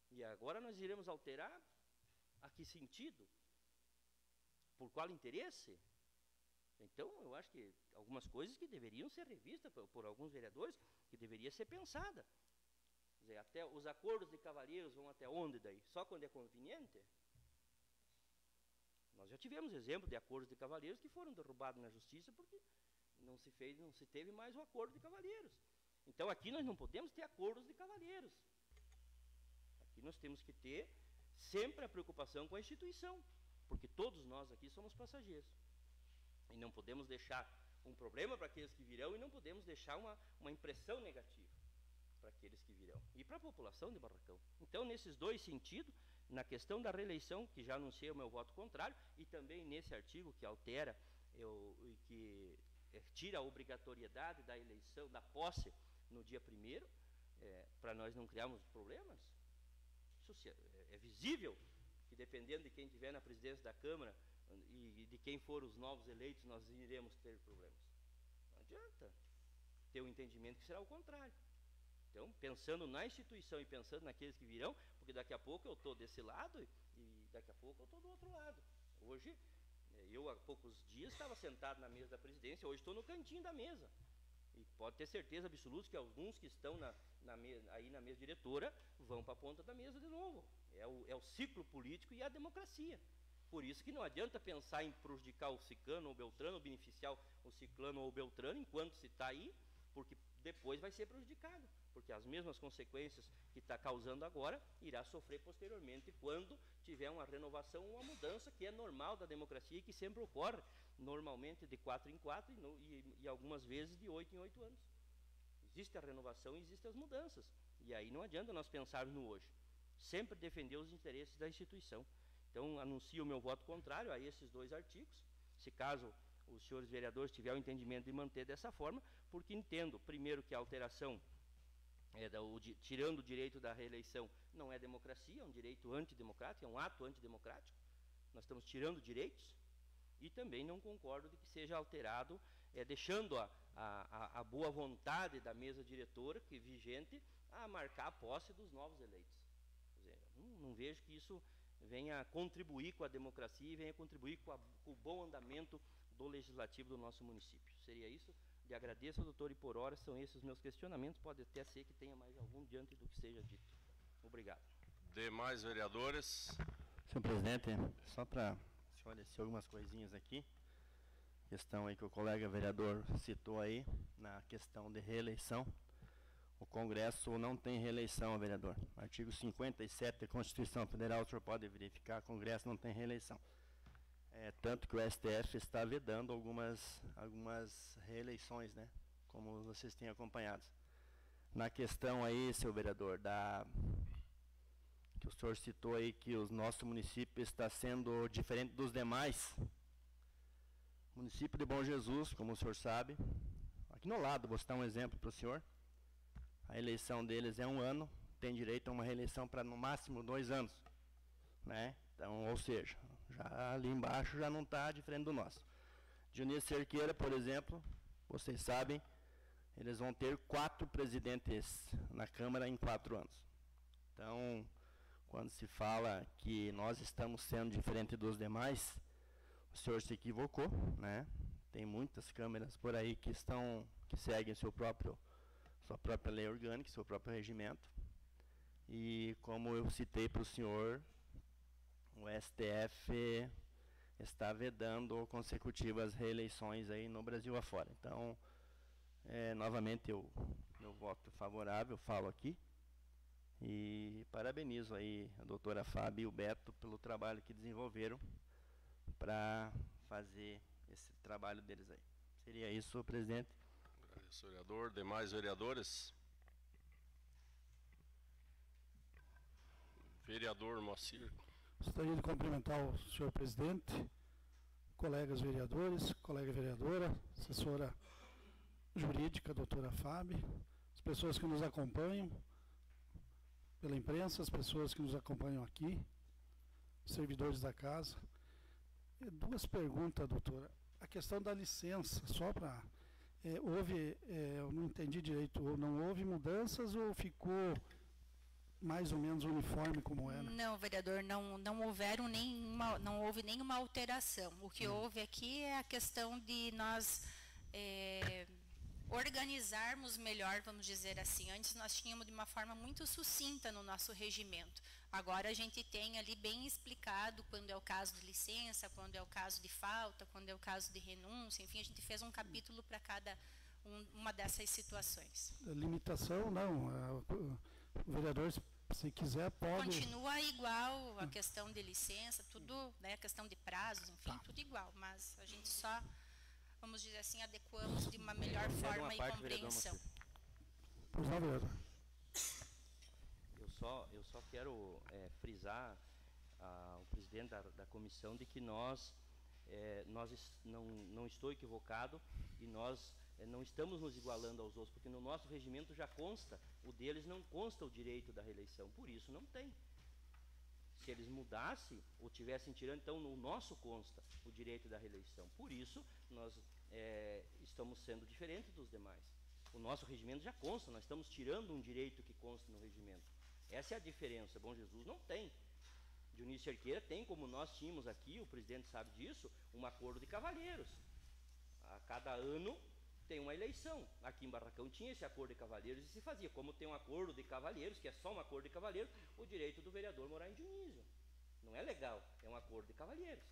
E agora nós iremos alterar a que sentido? Por qual interesse? Então, eu acho que algumas coisas que deveriam ser revistas por alguns vereadores, que deveria ser pensada. Quer dizer, até os acordos de cavalheiros vão até onde daí? Só quando é conveniente? Nós já tivemos exemplo de acordos de cavalheiros que foram derrubados na justiça porque não se teve mais o acordo de cavalheiros. Então, aqui nós não podemos ter acordos de cavalheiros. Aqui nós temos que ter sempre a preocupação com a instituição, porque todos nós aqui somos passageiros. E não podemos deixar um problema para aqueles que virão e não podemos deixar uma impressão negativa para aqueles que virão. E para a população de Barracão. Então, nesses dois sentidos, na questão da reeleição, que já anunciei o meu voto contrário, e também nesse artigo que altera e que tira a obrigatoriedade da eleição, da posse no dia 1º, para nós não criarmos problemas. Isso é visível que, dependendo de quem estiver na presidência da Câmara e de quem for os novos eleitos, nós iremos ter problemas. Não adianta ter um entendimento que será o contrário. Então, pensando na instituição e pensando naqueles que virão, porque daqui a pouco eu estou desse lado e daqui a pouco eu estou do outro lado. Hoje, eu há poucos dias estava sentado na mesa da presidência, hoje estou no cantinho da mesa. E pode ter certeza absoluta que alguns que estão aí na mesa diretora vão para a ponta da mesa de novo. É o ciclo político e a democracia. Por isso que não adianta pensar em prejudicar o ciclano ou beltrano, ou beneficiar o ciclano ou o beltrano enquanto se está aí, porque depois vai ser prejudicado. Porque as mesmas consequências que está causando agora, irá sofrer posteriormente quando tiver uma renovação, uma mudança que é normal da democracia e que sempre ocorre, normalmente de 4 em 4 e algumas vezes de 8 em 8 anos. Existe a renovação e existem as mudanças. E aí não adianta nós pensarmos no hoje. Sempre defender os interesses da instituição. Então, anuncio o meu voto contrário a esses dois artigos, se caso os senhores vereadores tiverem o entendimento de manter dessa forma, porque entendo, primeiro, que a alteração tirando o direito da reeleição não é democracia, é um direito antidemocrático, é um ato antidemocrático. Nós estamos tirando direitos e também não concordo de que seja alterado, deixando a boa vontade da mesa diretora, que vigente, a marcar a posse dos novos eleitos. Quer dizer, não vejo que isso venha contribuir com a democracia e venha contribuir com o bom andamento do legislativo do nosso município. Seria isso. Lhe agradeço, doutor, e por hora são esses os meus questionamentos. Pode até ser que tenha mais algum diante do que seja dito. Obrigado. Demais vereadores. Senhor presidente, só para esclarecer algumas coisinhas aqui. Questão aí que o colega vereador citou aí, na questão de reeleição. O Congresso não tem reeleição, vereador. Artigo 57 da Constituição Federal, o senhor pode verificar, o Congresso não tem reeleição. Tanto que o STF está vedando algumas reeleições, né? Como vocês têm acompanhado. Na questão aí, seu vereador, que o senhor citou aí que o nosso município está sendo diferente dos demais. O município de Bom Jesus, como o senhor sabe, aqui no lado, vou citar um exemplo para o senhor. A eleição deles é 1 ano, tem direito a uma reeleição para no máximo 2 anos, né? Então, ou seja, já ali embaixo já não está diferente do nosso. Dionísio Cerqueira, por exemplo, vocês sabem, eles vão ter 4 presidentes na Câmara em 4 anos. Então, quando se fala que nós estamos sendo diferente dos demais, o senhor se equivocou, né? Tem muitas câmaras por aí que seguem sua própria lei orgânica, seu próprio regimento. E como eu citei para o senhor, o STF está vedando consecutivas reeleições aí no Brasil afora. Então, novamente, meu voto favorável, falo aqui. E parabenizo aí a doutora Fábio e o Beto pelo trabalho que desenvolveram para fazer esse trabalho deles aí. Seria isso, presidente. Agradeço, vereador. Demais vereadores? Vereador Moacir. Gostaria de cumprimentar o senhor presidente, colegas vereadores, colega vereadora, assessora jurídica, doutora Fábio, as pessoas que nos acompanham pela imprensa, as pessoas que nos acompanham aqui, os servidores da casa. 2 perguntas, doutora. A questão da licença, só para... eu não entendi direito, não houve mudanças ou ficou mais ou menos uniforme como era? Não, vereador, não houve nenhuma alteração. O que houve aqui é a questão de nós organizarmos melhor, vamos dizer assim. Antes nós tínhamos de uma forma muito sucinta no nosso regimento. Agora a gente tem ali bem explicado quando é o caso de licença, quando é o caso de falta, quando é o caso de renúncia, enfim, a gente fez um capítulo para cada uma dessas situações. Limitação, não. O vereador, se quiser, pode... Continua igual a questão de licença, tudo, né, a questão de prazos, enfim, tudo igual, mas a gente só, vamos dizer assim, adequamos de uma melhor forma e compreensão. Pois não, vereador. Eu só quero frisar ao presidente da comissão de que nós não estou equivocado e nós não estamos nos igualando aos outros, porque no nosso regimento já consta, o deles não consta o direito da reeleição, por isso não tem. Se eles mudassem ou tivessem tirando, então no nosso consta o direito da reeleição, por isso nós estamos sendo diferentes dos demais. O nosso regimento já consta, nós estamos tirando um direito que consta no regimento. Essa é a diferença. Bom Jesus não tem. Dionísio Cerqueira tem, como nós tínhamos aqui, o presidente sabe disso, um acordo de cavalheiros. A cada ano tem uma eleição. Aqui em Barracão tinha esse acordo de cavalheiros e se fazia. Como tem um acordo de cavalheiros, que é só um acordo de cavalheiros, o direito do vereador morar em Dionísio. Não é legal, é um acordo de cavalheiros.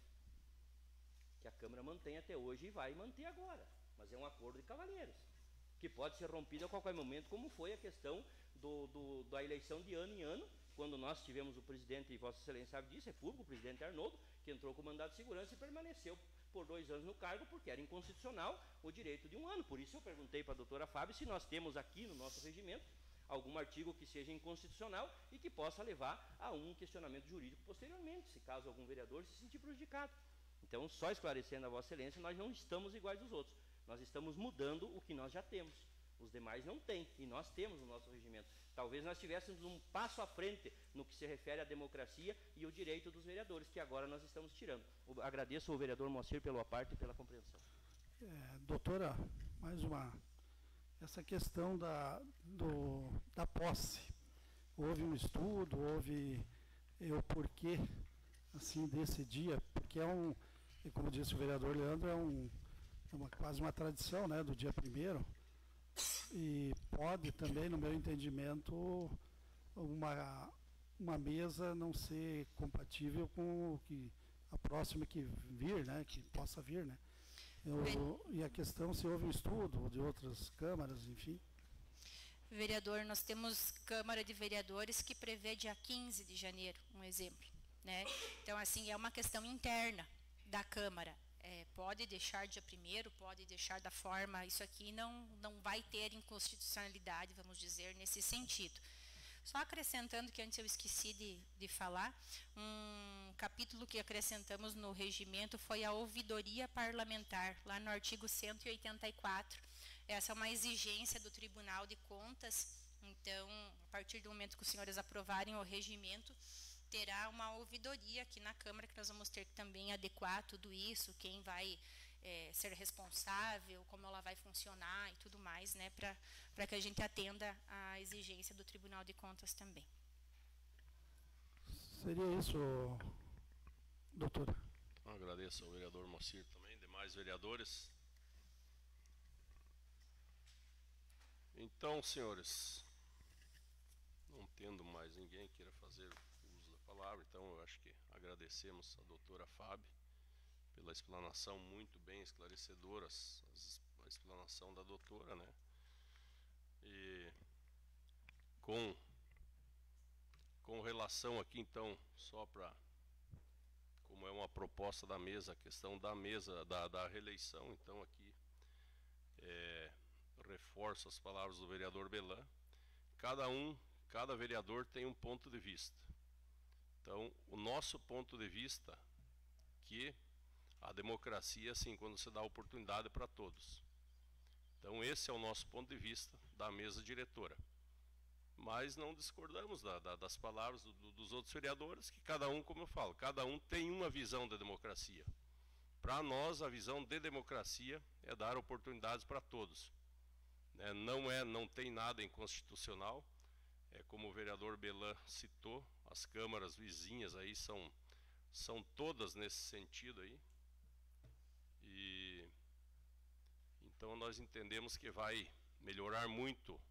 Que a Câmara mantém até hoje e vai manter agora. Mas é um acordo de cavalheiros, que pode ser rompido a qualquer momento, como foi a questão da eleição de ano em ano, quando nós tivemos o presidente, e Vossa Excelência sabe disso, é público, o presidente Arnoldo, que entrou com mandato de segurança e permaneceu por 2 anos no cargo, porque era inconstitucional o direito de 1 ano. Por isso eu perguntei para a doutora Fábio se nós temos aqui no nosso regimento algum artigo que seja inconstitucional e que possa levar a um questionamento jurídico posteriormente, se caso algum vereador se sentir prejudicado. Então, só esclarecendo a Vossa Excelência, nós não estamos iguais dos outros. Nós estamos mudando o que nós já temos. Os demais não têm, e nós temos no nosso regimento. Talvez nós tivéssemos um passo à frente no que se refere à democracia e o direito dos vereadores, que agora nós estamos tirando. Agradeço ao vereador Moacir pela parte e pela compreensão. Doutora, mais uma. Essa questão da posse. Houve um estudo, houve o porquê assim, desse dia, porque como disse o vereador Leandro, quase uma tradição, né, do dia 1º. E pode também, no meu entendimento, uma mesa não ser compatível com a próxima que vir, né, que possa vir, né? E a questão se houve um estudo de outras câmaras, enfim. Vereador, nós temos Câmara de Vereadores que prevê dia 15 de janeiro, um exemplo, né? Então, assim, é uma questão interna da Câmara. Pode deixar dia 1º, pode deixar da forma, isso aqui não vai ter inconstitucionalidade, vamos dizer, nesse sentido. Só acrescentando, que antes eu esqueci de falar, um capítulo que acrescentamos no regimento foi a ouvidoria parlamentar, lá no artigo 184. Essa é uma exigência do Tribunal de Contas, então, a partir do momento que os senhores aprovarem o regimento, terá uma ouvidoria aqui na Câmara, que nós vamos ter que também adequar tudo isso, quem vai ser responsável, como ela vai funcionar e tudo mais, né, para que a gente atenda à exigência do Tribunal de Contas também. Seria isso, doutora. Agradeço ao vereador Moacir também, demais vereadores. Então, senhores, não tendo mais ninguém que queira fazer uso da palavra, então eu acho que agradecemos a doutora Fábio pela explanação muito bem esclarecedora, a explanação da doutora, né? E com relação aqui, então, só para, como é uma proposta da mesa, a questão da mesa, da reeleição, então aqui reforço as palavras do vereador Belan. Cada vereador tem um ponto de vista. Então, o nosso ponto de vista, que a democracia, assim, quando você dá oportunidade para todos. Então, esse é o nosso ponto de vista da mesa diretora. Mas não discordamos das palavras dos outros vereadores, que cada um, como eu falo, cada um tem uma visão da democracia. Para nós, a visão de democracia é dar oportunidades para todos. Não tem nada inconstitucional. Como o vereador Belan citou, as câmaras vizinhas aí são todas nesse sentido aí. E então nós entendemos que vai melhorar muito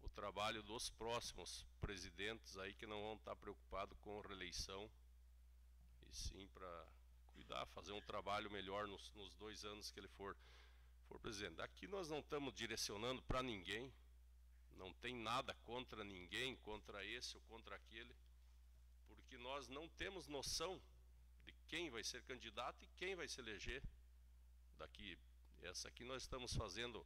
o trabalho dos próximos presidentes aí, que não vão estar preocupados com reeleição, e sim para cuidar, fazer um trabalho melhor nos 2 anos que ele for presidente. Aqui nós não estamos direcionando para ninguém, não tem nada contra ninguém, contra esse ou contra aquele, porque nós não temos noção de quem vai ser candidato e quem vai se eleger daqui. Essa aqui nós estamos fazendo,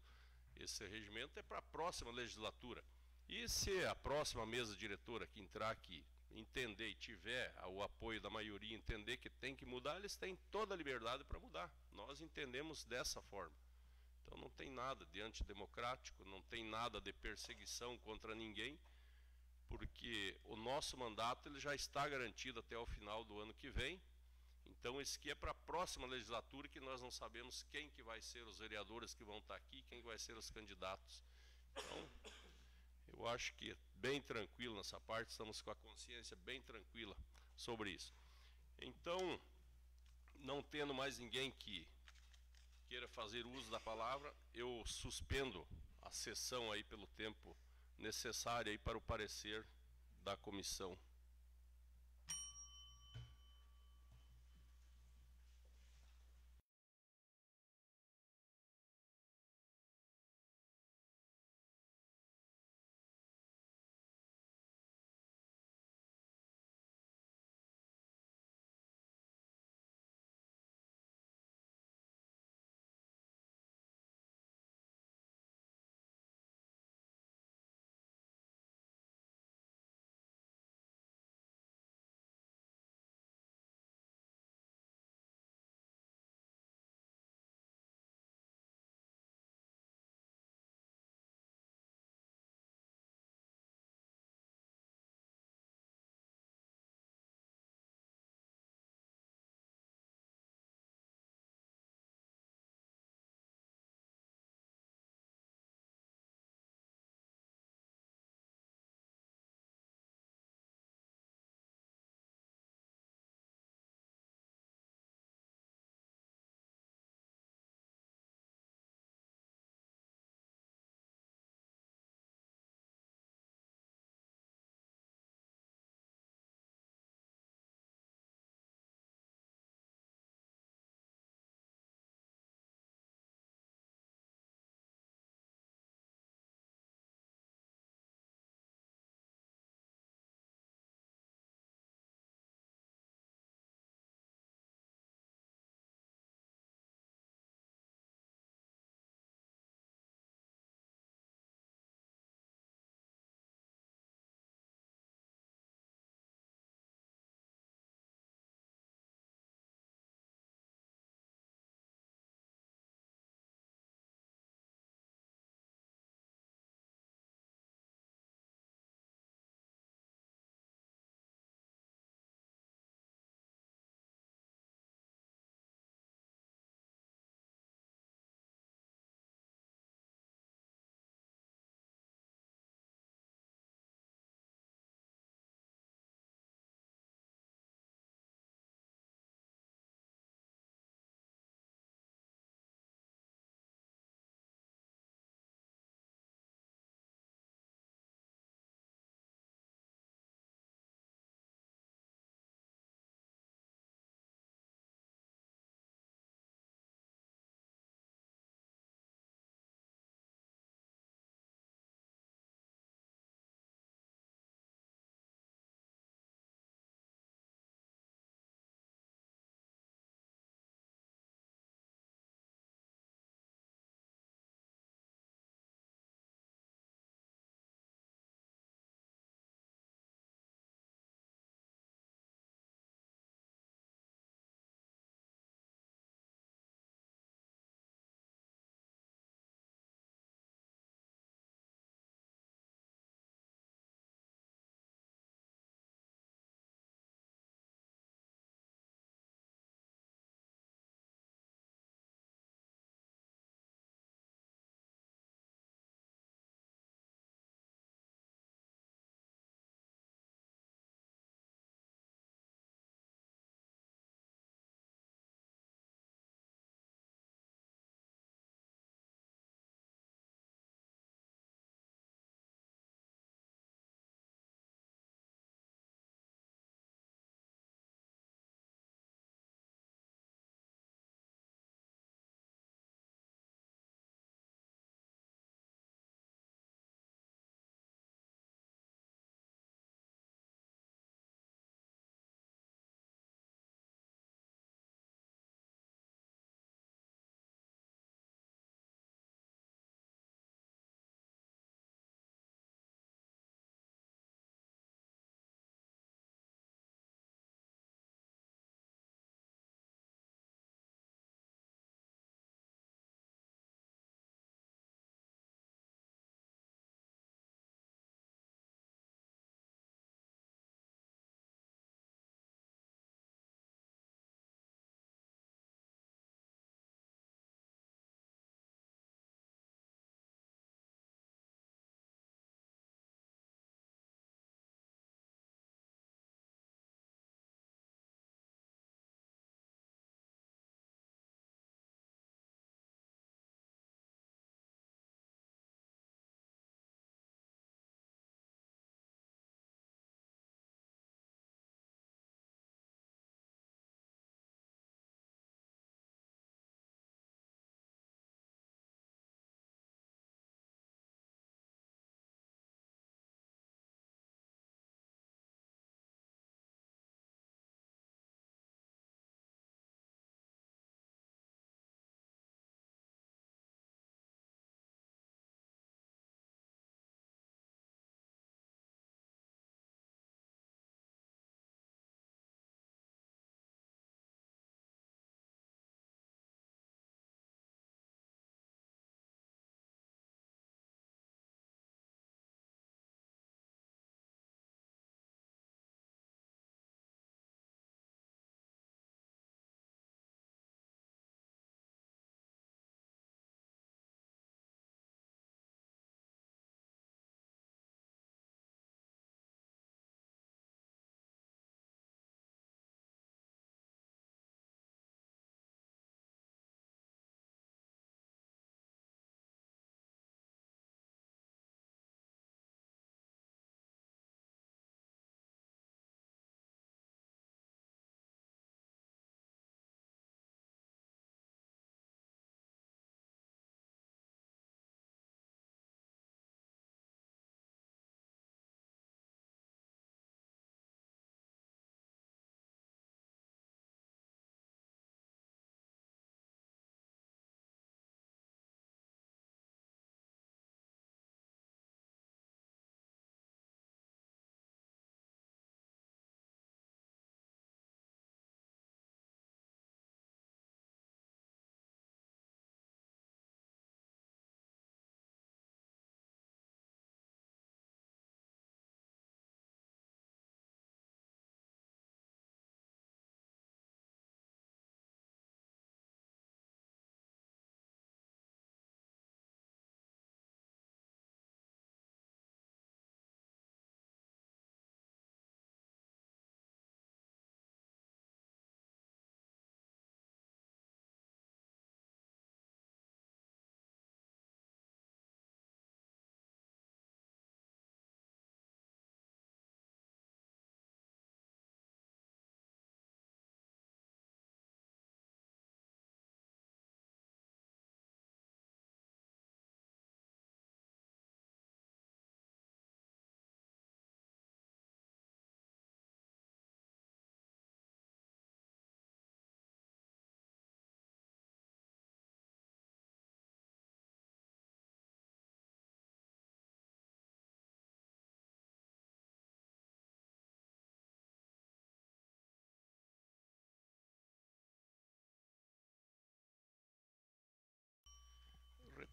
esse regimento é para a próxima legislatura. E se a próxima mesa diretora que entrar aqui entender e tiver o apoio da maioria, entender que tem que mudar, eles têm toda a liberdade para mudar. Nós entendemos dessa forma. Então não tem nada de antidemocrático, não tem nada de perseguição contra ninguém, porque o nosso mandato ele já está garantido até o final do ano que vem. Então esse aqui é para a próxima legislatura, que nós não sabemos quem que vai ser os vereadores que vão estar aqui, quem vai ser os candidatos. Então, eu acho que bem tranquilo nessa parte, estamos com a consciência bem tranquila sobre isso. Então, não tendo mais ninguém que queira fazer uso da palavra, eu suspendo a sessão aí pelo tempo necessário aí para o parecer da comissão.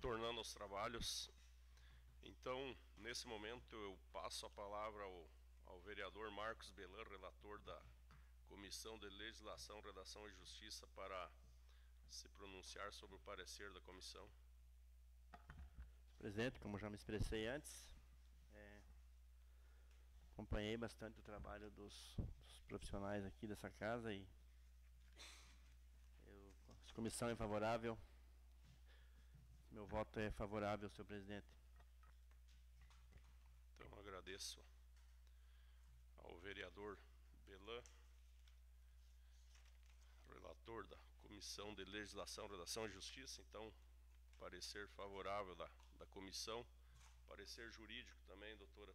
retornando aos trabalhos. Então, nesse momento, eu passo a palavra ao vereador Marcos Belan, relator da Comissão de Legislação, Redação e Justiça, para se pronunciar sobre o parecer da comissão. Presidente, como já me expressei antes, acompanhei bastante o trabalho dos profissionais aqui dessa casa e a comissão é favorável. Meu voto é favorável, senhor presidente. Então, agradeço ao vereador Belan, relator da Comissão de Legislação, Redação e Justiça. Então, parecer favorável da comissão. Parecer jurídico também, doutora,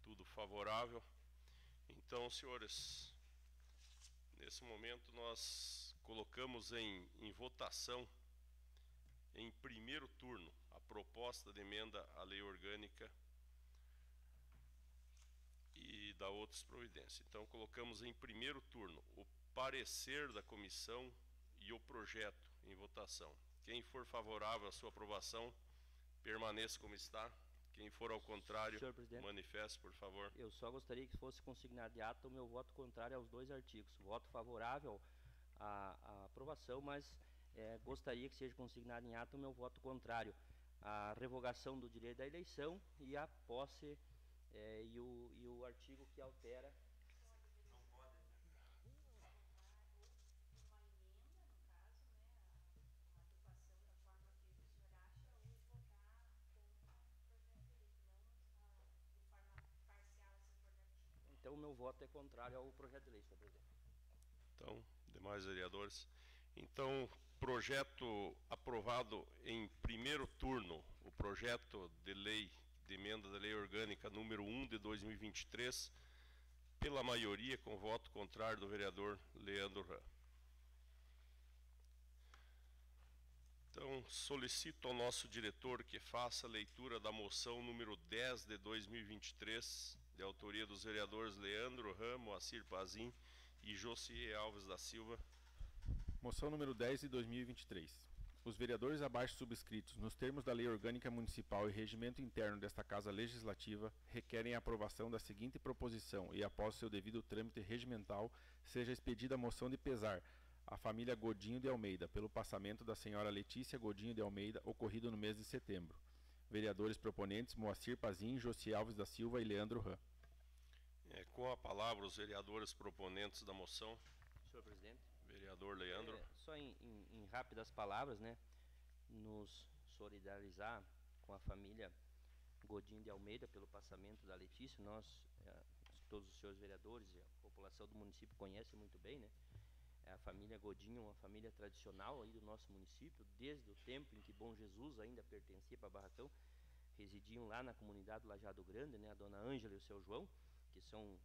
tudo favorável. Então, senhores, nesse momento nós colocamos em votação, em primeiro turno, a proposta de emenda à lei orgânica e da outras providências. Então, colocamos em primeiro turno o parecer da comissão e o projeto em votação. Quem for favorável à sua aprovação, permaneça como está. Quem for ao contrário, manifeste, por favor. Eu só gostaria que fosse consignado de ato o meu voto contrário aos dois artigos. Voto favorável à aprovação, mas gostaria que seja consignado em ato o meu voto contrário à revogação do direito da eleição e à posse e o artigo que altera. Então, o meu voto é contrário ao projeto de lei, senhor presidente. Então, demais vereadores. Então, projeto aprovado em primeiro turno, o projeto de lei, de emenda da lei orgânica número 1 de 2023, pela maioria, com voto contrário do vereador Leandro Ram. Então, solicito ao nosso diretor que faça a leitura da moção número 10 de 2023, de autoria dos vereadores Leandro Ram, Moacir Pazim e Josier Alves da Silva. Moção número 10 de 2023. Os vereadores abaixo subscritos, nos termos da Lei Orgânica Municipal e Regimento Interno desta Casa Legislativa, requerem a aprovação da seguinte proposição e, após seu devido trâmite regimental, seja expedida a moção de pesar à família Godinho de Almeida pelo passamento da senhora Letícia Godinho de Almeida, ocorrido no mês de setembro. Vereadores proponentes Moacir Pazim, Josier Alves da Silva e Leandro Ram. Com a palavra os vereadores proponentes da moção. Senhor presidente. Vereador Leandro. Só em rápidas palavras, né, nos solidarizar com a família Godinho de Almeida pelo passamento da Letícia. Nós, todos os senhores vereadores e a população do município conhecem muito bem, né? A família Godinho é uma família tradicional aí do nosso município, desde o tempo em que Bom Jesus ainda pertencia para Barracão. Residiam lá na comunidade Lajado Grande, né, a dona Ângela e o seu João, que são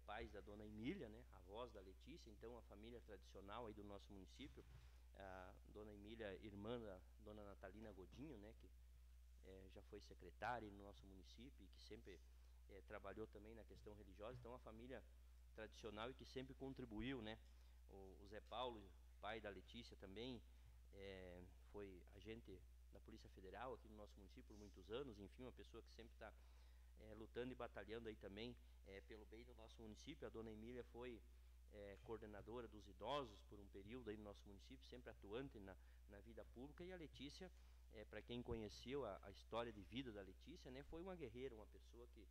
pais da dona Emília, né, avós da Letícia. Então, a família tradicional aí do nosso município, a dona Emília, irmã da dona Natalina Godinho, né, que já foi secretária no nosso município e que sempre trabalhou também na questão religiosa. Então, a família tradicional e que sempre contribuiu, né. O Zé Paulo, pai da Letícia também, foi agente da Polícia Federal aqui no nosso município por muitos anos. Enfim, uma pessoa que sempre está lutando e batalhando aí também pelo bem do nosso município. A dona Emília foi coordenadora dos idosos por um período aí no nosso município, sempre atuante na vida pública. E a Letícia, para quem conheceu a história de vida da Letícia, né, foi uma guerreira, uma pessoa que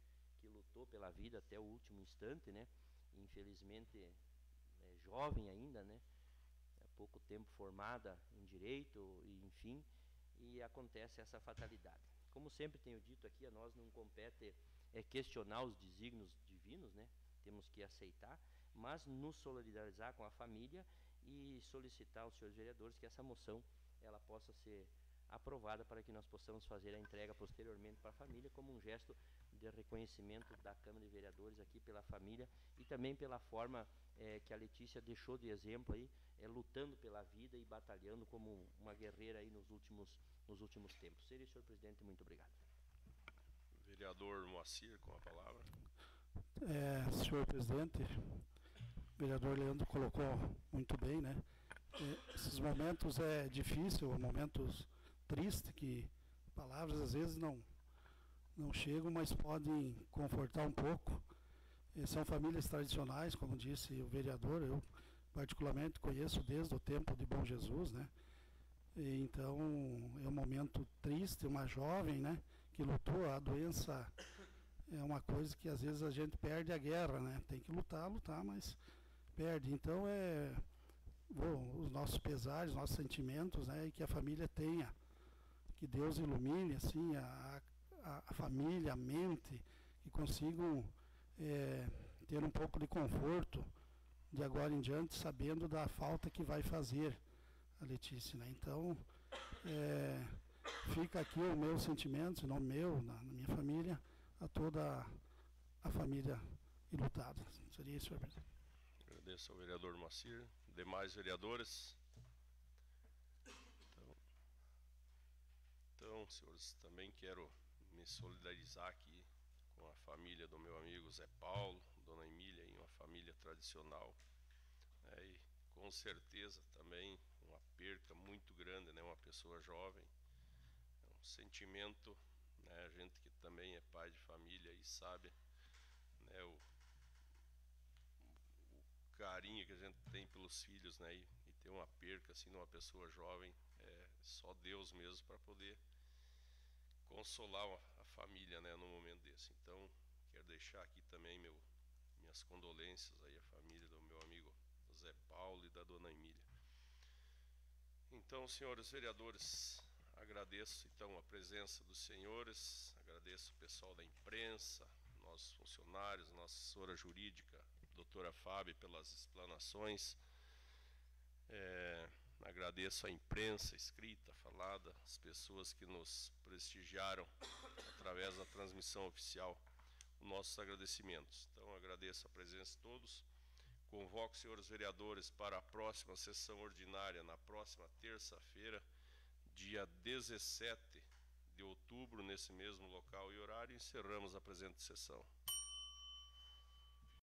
lutou pela vida até o último instante, né. Infelizmente jovem ainda, né, há pouco tempo formada em direito, e enfim, e acontece essa fatalidade. Como sempre tenho dito aqui, a nós não compete questionar os desígnios divinos, né, temos que aceitar, mas nos solidarizar com a família e solicitar aos senhores vereadores que essa moção ela possa ser aprovada para que nós possamos fazer a entrega posteriormente para a família, como um gesto de reconhecimento da Câmara de Vereadores aqui pela família e também pela forma que a Letícia deixou de exemplo aí, lutando pela vida e batalhando como uma guerreira aí nos últimos tempos. Seria, senhor presidente, muito obrigado. Vereador Moacir, com a palavra. Senhor presidente, o vereador Leandro colocou muito bem, né? Esses momentos é difícil, momentos triste, que palavras às vezes não chegam, mas podem confortar um pouco. São famílias tradicionais, como disse o vereador, eu particularmente conheço desde o tempo de Bom Jesus, né? E então é um momento triste, uma jovem, né, que lutou. A doença é uma coisa que às vezes a gente perde a guerra, né? Tem que lutar, mas perde. Então os nossos pesares, nossos sentimentos, né, e que a família tenha, que Deus ilumine assim a família, a mente, que consigam ter um pouco de conforto de agora em diante, sabendo da falta que vai fazer a Letícia, né? Então, fica aqui os meus sentimentos, não meu, na minha família, a toda a família enlutada. Seria isso, senhor presidente. Agradeço ao vereador Moacir. Demais vereadores? Então, senhores, também quero me solidarizar aqui com a família do meu amigo Zé Paulo, Dona Emília, em uma família tradicional. E com certeza também uma perca muito grande, né? Uma pessoa jovem. É um sentimento, né? A gente que também é pai de família e sabe, né, o carinho que a gente tem pelos filhos, né? E ter uma perca assim de uma pessoa jovem, é só Deus mesmo para poder consolar a família, né, num momento desse. Então, quero deixar aqui também minhas condolências aí à família do meu amigo Zé Paulo e da Dona Emília. Então, senhores vereadores, agradeço então a presença dos senhores, agradeço o pessoal da imprensa, nossos funcionários, nossa assessora jurídica, doutora Fábio, pelas explanações. Agradeço a imprensa escrita, falada, as pessoas que nos prestigiaram através da transmissão oficial, nossos agradecimentos. Então, agradeço a presença de todos. Convoco, senhores vereadores, para a próxima sessão ordinária, na próxima terça-feira, dia 17 de outubro, nesse mesmo local e horário. Encerramos a presente sessão.